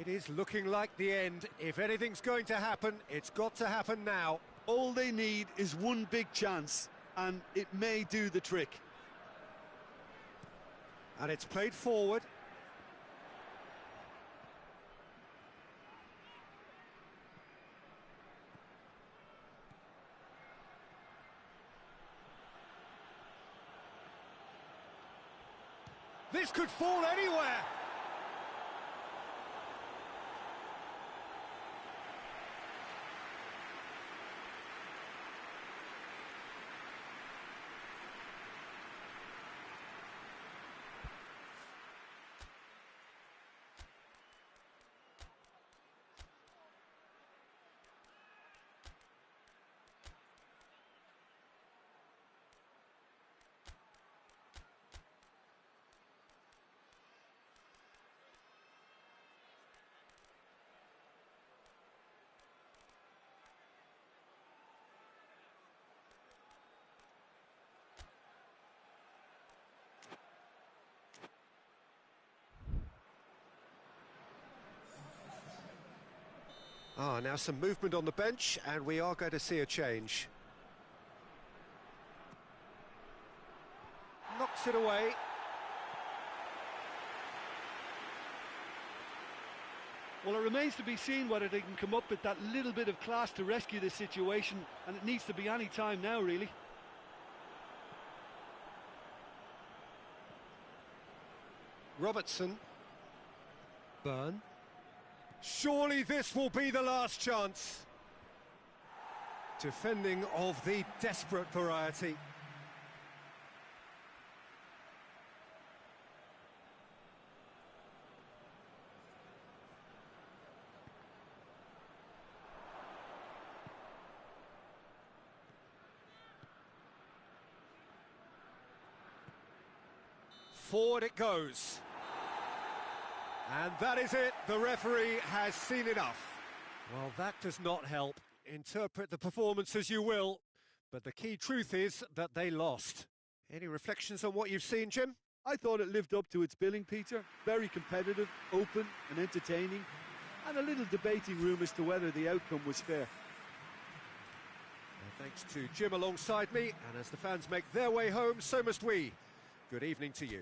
It is looking like the end. If anything's going to happen, it's got to happen now. All they need is one big chance, and it may do the trick. And it's played forward. This could fall anywhere. Now some movement on the bench, and we are going to see a change. Knocks it away. Well, it remains to be seen whether they can come up with that little bit of class to rescue this situation, and it needs to be any time now, really. Robertson. Burn. Surely this will be the last chance. Defending of the desperate variety. Forward it goes. And that is it. The referee has seen enough. Well, that does not help. Interpret the performance as you will, but the key truth is that they lost. Any reflections on what you've seen, Jim? I thought it lived up to its billing, Peter. Very competitive, open and entertaining, and a little debating room as to whether the outcome was fair. Well, thanks to Jim alongside me, and as the fans make their way home, so must we. Good evening to you.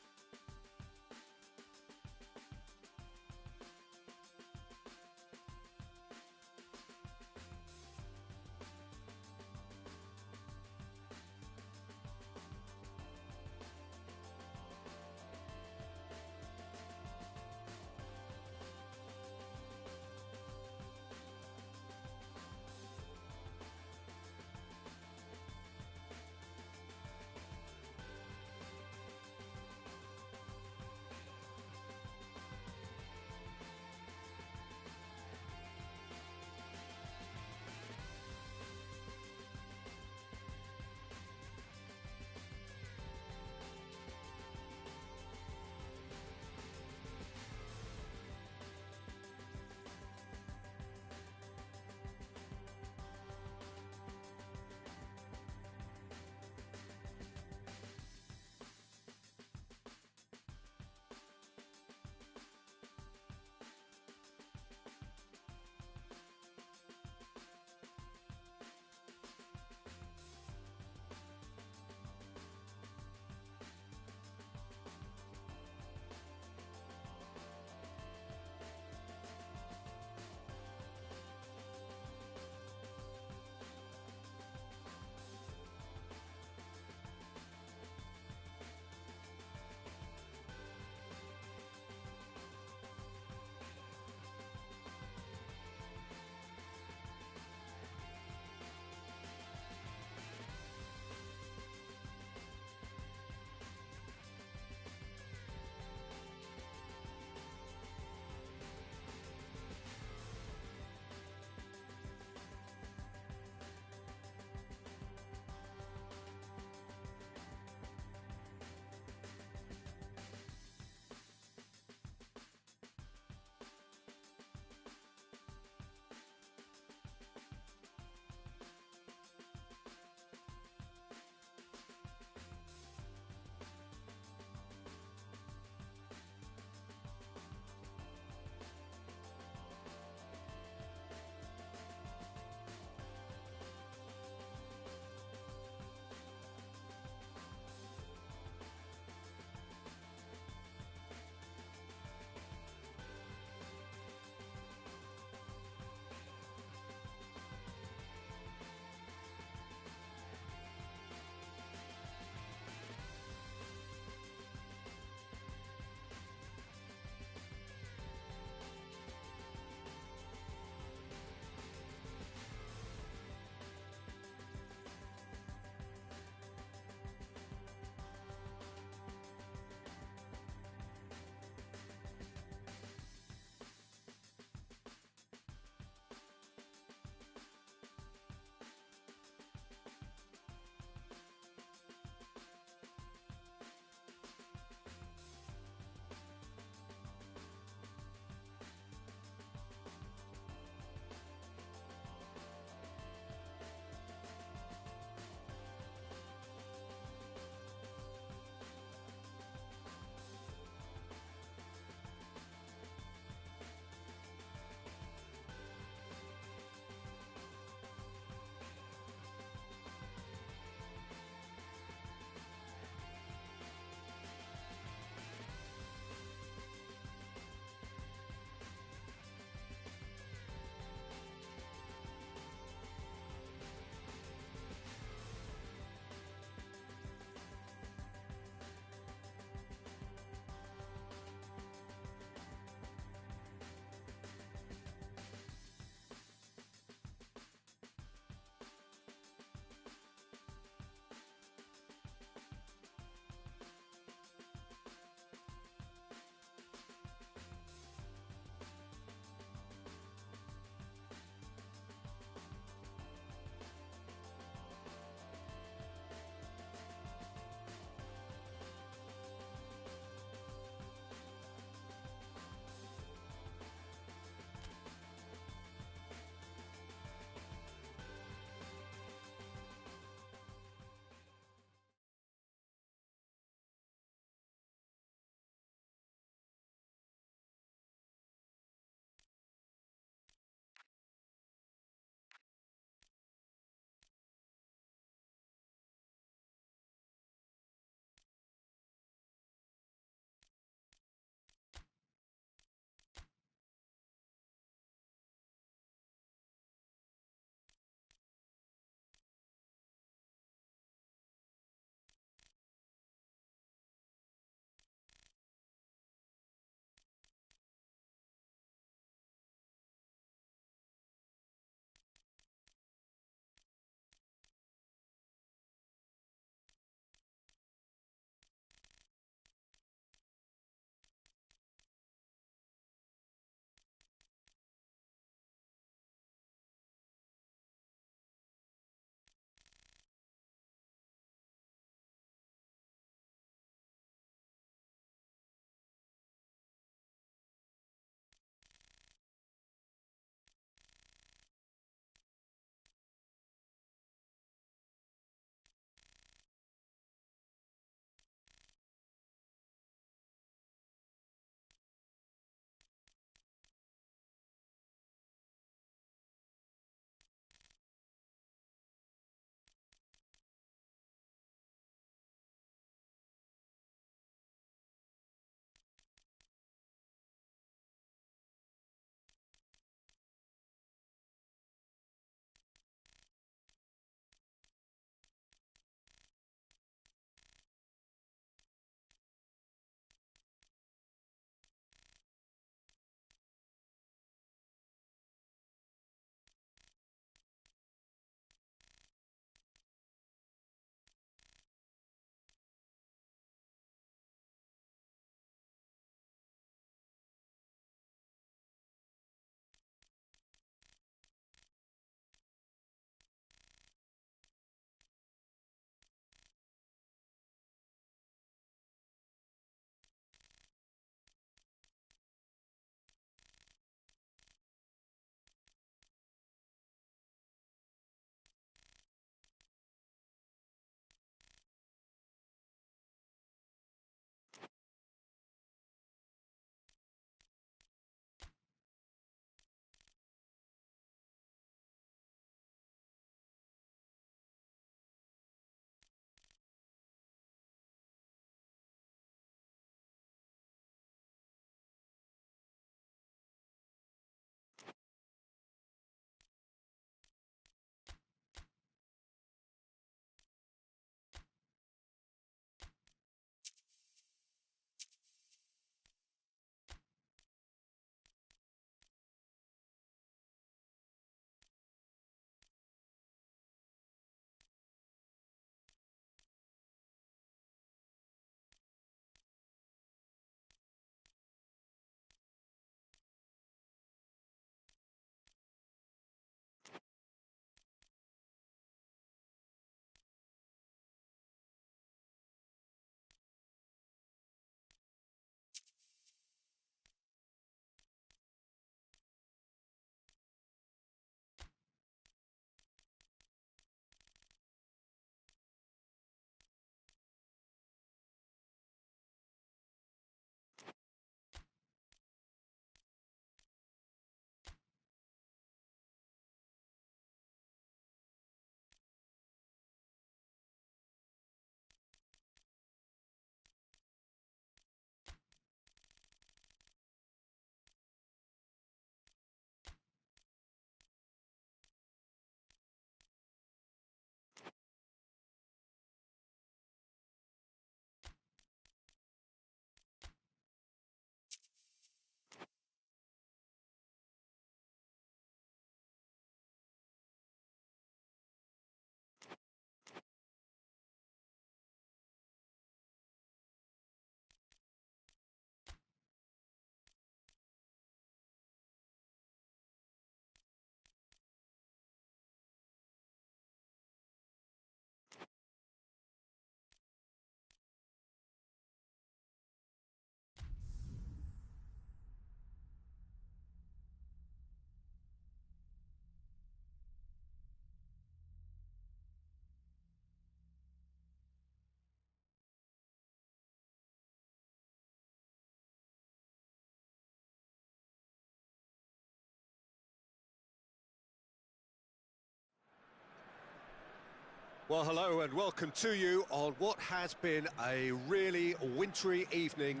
Well, hello and welcome to you on what has been a really wintry evening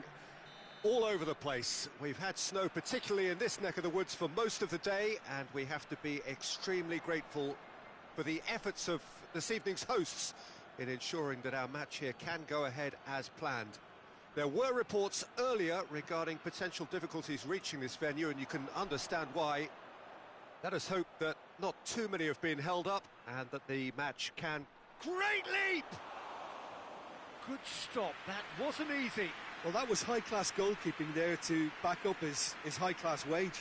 all over the place. We've had snow, particularly in this neck of the woods, for most of the day, and we have to be extremely grateful for the efforts of this evening's hosts in ensuring that our match here can go ahead as planned. There were reports earlier regarding potential difficulties reaching this venue, and you can understand why. Let us hope that not too many have been held up and that the match can... Great leap! Good stop, that wasn't easy. Well, that was high-class goalkeeping there to back up his high-class wage.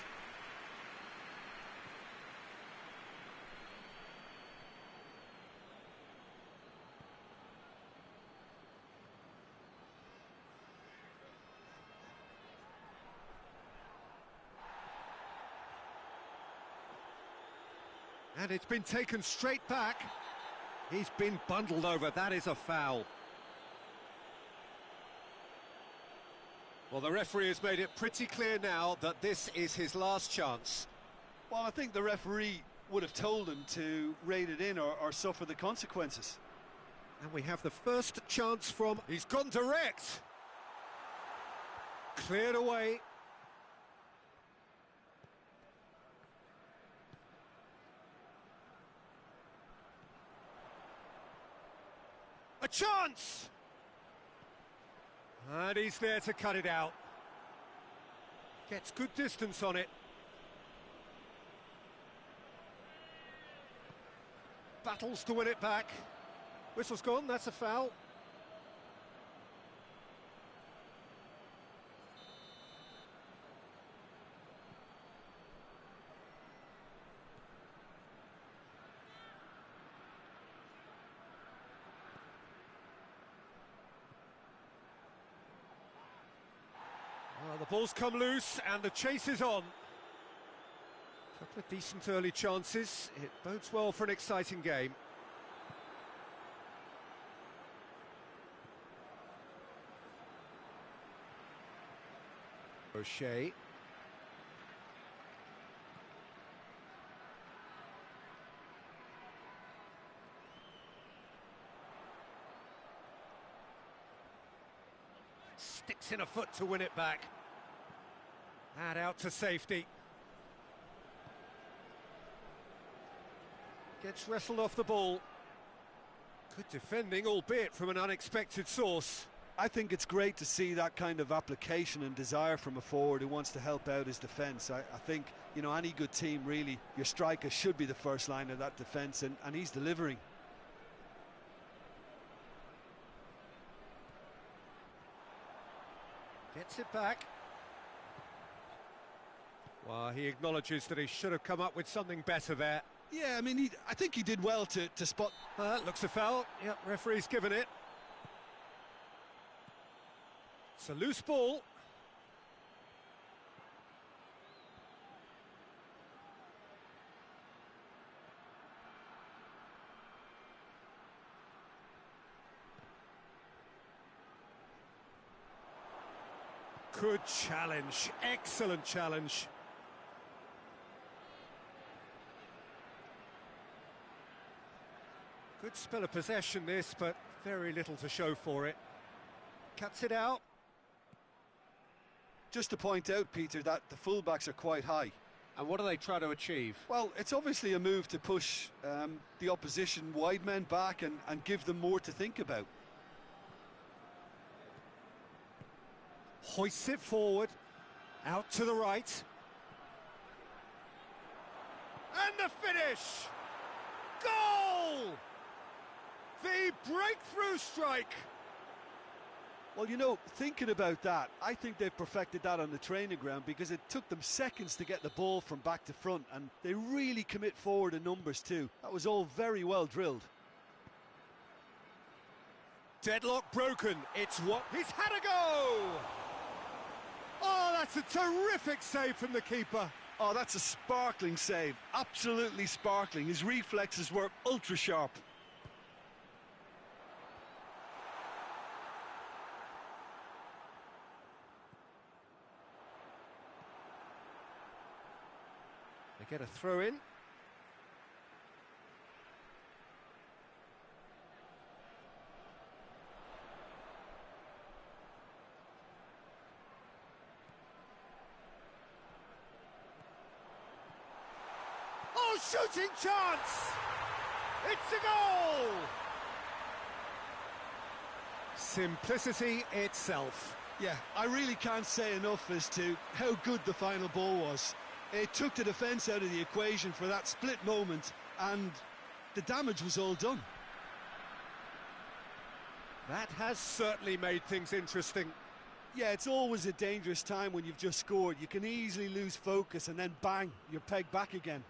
And it's been taken straight back. He's been bundled over, that is a foul. Well, the referee has made it pretty clear now that this is his last chance. Well, I think the referee would have told him to rate it in or suffer the consequences. And we have the first chance from... He's gone direct! Cleared away. A chance! And he's there to cut it out. Gets good distance on it. Battles to win it back. Whistle's gone, that's a foul. Well, the ball's come loose and the chase is on. Couple of decent early chances. It bodes well for an exciting game. O'Shea. Sticks in a foot to win it back. And out to safety. Gets wrestled off the ball. Good defending, albeit from an unexpected source. I think it's great to see that kind of application and desire from a forward who wants to help out his defence. I think, you know, any good team, really, your striker should be the first line of that defence, and he's delivering. Gets it back. Well, he acknowledges that he should have come up with something better there. Yeah, I mean, I think he did well to spot... Looks a foul. Yep, referee's given it. It's a loose ball. Good challenge, excellent challenge. Good spell of possession this, but very little to show for it. Cuts it out. Just to point out, Peter, that the fullbacks are quite high. And what do they try to achieve? Well, it's obviously a move to push the opposition wide men back and give them more to think about. Hoists it forward, out to the right. And the finish! Goal! The breakthrough strike! Well, you know, thinking about that, I think they've perfected that on the training ground because it took them seconds to get the ball from back to front, and they really commit forward in numbers too. That was all very well drilled. Deadlock broken, it's what... He's had a go! Oh, that's a terrific save from the keeper. Oh, that's a sparkling save, absolutely sparkling. His reflexes were ultra sharp. They get a throw in. shooting chance! It's a goal! Simplicity itself. Yeah, I really can't say enough as to how good the final ball was. It took the defence out of the equation for that split moment, and the damage was all done. That has certainly made things interesting. Yeah, it's always a dangerous time when you've just scored. You can easily lose focus and then bang, you're pegged back again.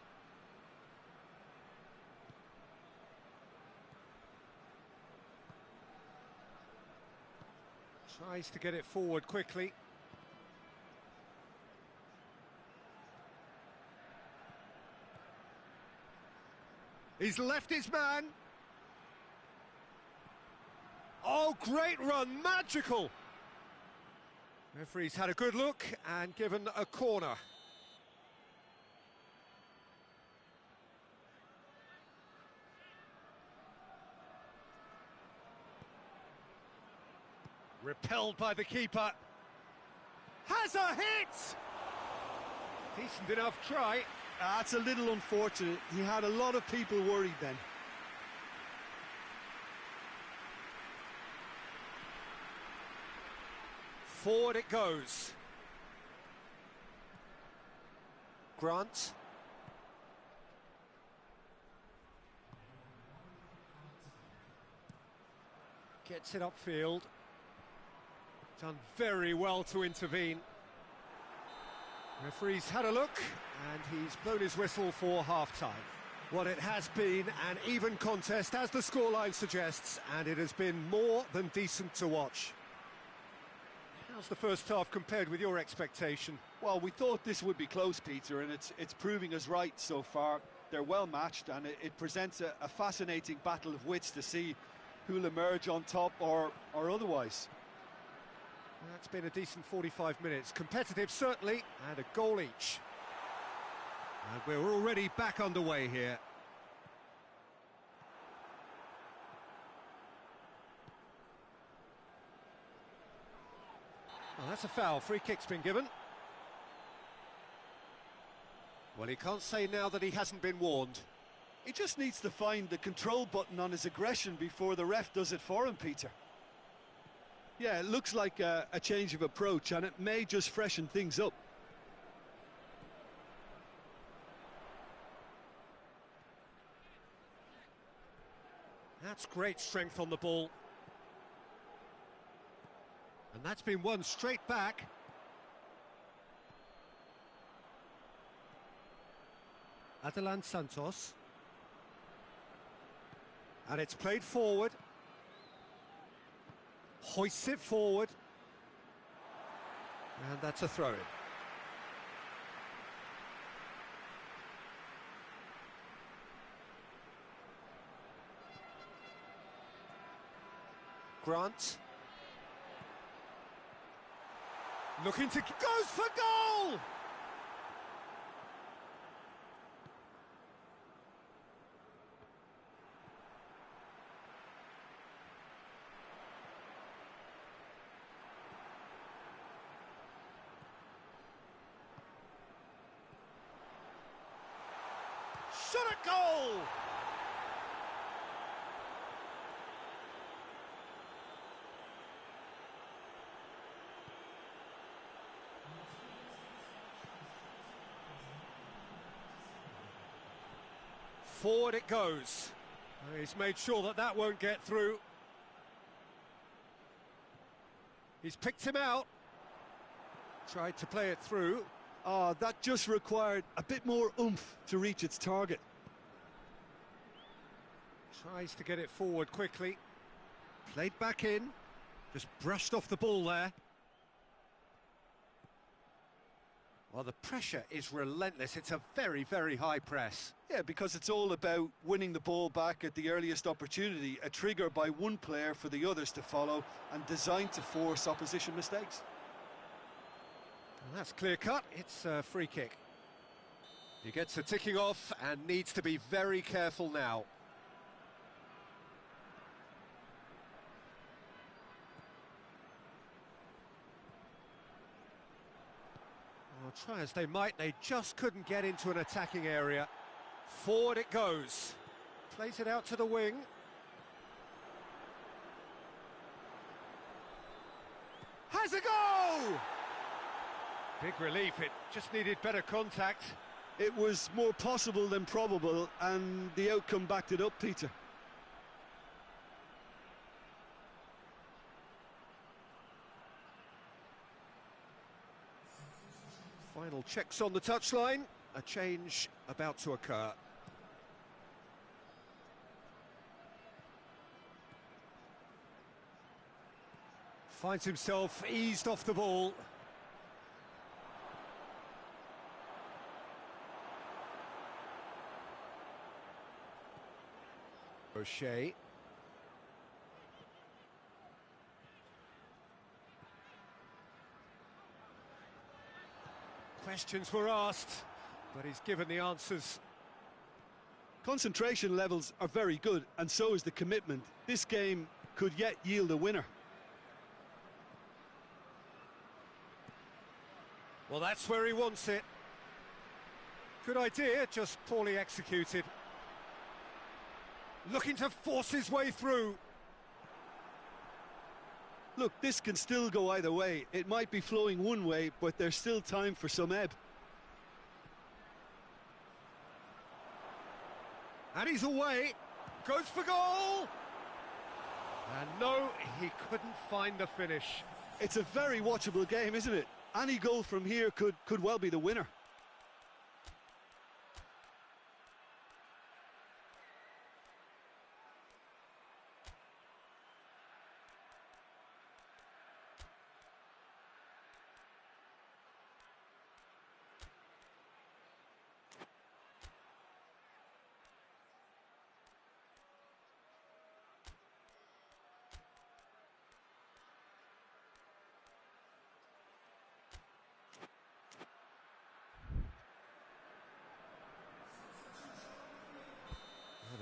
Tries to get it forward quickly. He's left his man. Oh, great run, magical! Referee's had a good look and given a corner. Repelled by the keeper. Has a hit! Decent enough try. That's a little unfortunate. He had a lot of people worried then. Forward it goes. Grant. Gets it upfield. Done very well to intervene. Referee's had a look, and he's blown his whistle for half-time. Well, it has been an even contest, as the scoreline suggests, and it has been more than decent to watch. How's the first half compared with your expectation? Well, we thought this would be close, Peter, and it's proving us right so far. They're well matched, and it presents a fascinating battle of wits to see who'll emerge on top or otherwise. That's been a decent 45 minutes. Competitive, certainly, and a goal each. And we're already back underway here. Well, that's a foul. Free kick's been given. Well, he can't say now that he hasn't been warned. He just needs to find the control button on his aggression before the ref does it for him, Peter. Yeah, it looks like a change of approach, and it may just freshen things up. That's great strength on the ball. And that's been won straight back. Adelan Santos. And it's played forward. Hoists it forward. And that's a throw-in. Grant. Looking to... goes for goal! Shot a goal! Forward it goes. He's made sure that that won't get through. He's picked him out. Tried to play it through. Oh, that just required a bit more oomph to reach its target. Tries to get it forward quickly. Played back in. Just brushed off the ball there. Well, the pressure is relentless. It's a very, very high press. Yeah, because it's all about winning the ball back at the earliest opportunity, a trigger by one player for the others to follow and designed to force opposition mistakes. Well, that's clear cut. It's a free kick. He gets a ticking off and needs to be very careful now. Well, try as they might, they just couldn't get into an attacking area. Forward it goes. Plays it out to the wing. Has a go! Big relief, it just needed better contact. It was more possible than probable, and the outcome backed it up, Peter. Final checks on the touchline. A change about to occur. Finds himself eased off the ball. O'Shea. Questions were asked, but he's given the answers. Concentration levels are very good, and so is the commitment. This game could yet yield a winner. Well, that's where he wants it. Good idea, just poorly executed. Looking to force his way through. Look, this can still go either way. It might be flowing one way, but there's still time for some ebb. And he's away. Goes for goal. And no, he couldn't find the finish. It's a very watchable game, isn't it? Any goal from here could well be the winner.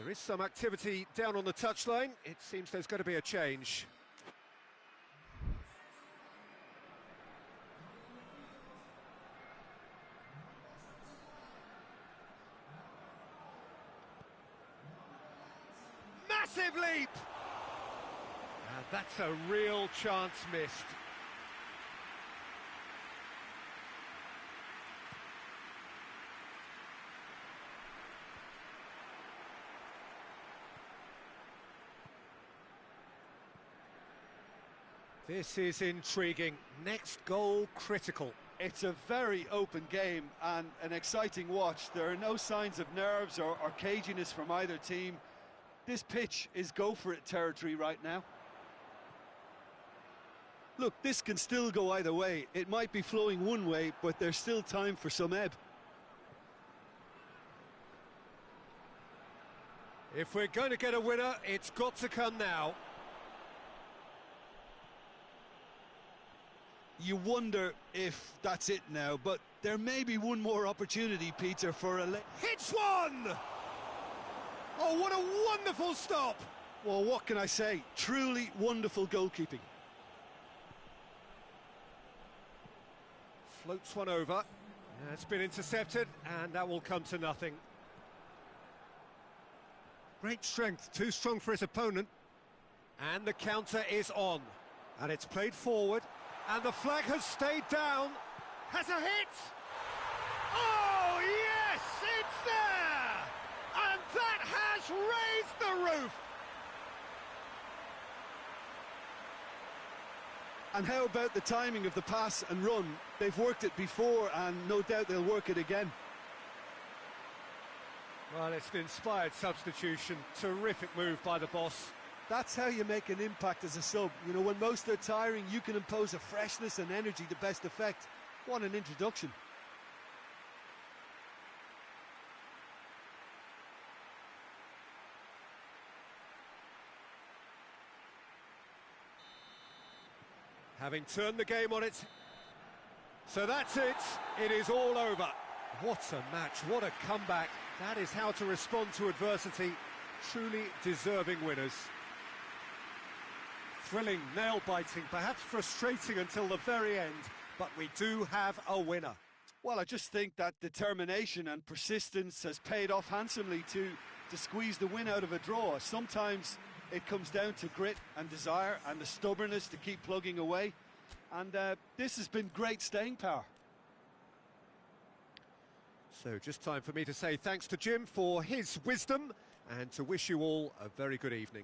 There is some activity down on the touchline. It seems there's going to be a change. Massive leap! And that's a real chance missed. This is intriguing. Next goal critical. It's a very open game and an exciting watch. There are no signs of nerves or caginess from either team. This pitch is go-for-it territory right now. Look, this can still go either way. It might be flowing one way, but there's still time for some ebb. If we're going to get a winner, it's got to come now. You wonder if that's it now, but there may be one more opportunity, Peter, for a... Hits one! Oh, what a wonderful stop! Well, what can I say? Truly wonderful goalkeeping. Floats one over. It's been intercepted, and that will come to nothing. Great strength, too strong for his opponent. And the counter is on. And it's played forward. And the flag has stayed down. Has a hit! Oh, yes! It's there! And that has raised the roof! And how about the timing of the pass and run? They've worked it before, and no doubt they'll work it again. Well, it's an inspired substitution. Terrific move by the boss. That's how you make an impact as a sub. You know, when most are tiring, you can impose a freshness and energy to best effect. What an introduction. Having turned the game on it. So that's it. It is all over. What a match. What a comeback. That is how to respond to adversity. Truly deserving winners. Thrilling, nail-biting, perhaps frustrating until the very end, but we do have a winner. Well, I just think that determination and persistence has paid off handsomely to squeeze the win out of a draw. Sometimes it comes down to grit and desire and the stubbornness to keep plugging away. And this has been great staying power. So just time for me to say thanks to Jim for his wisdom and to wish you all a very good evening.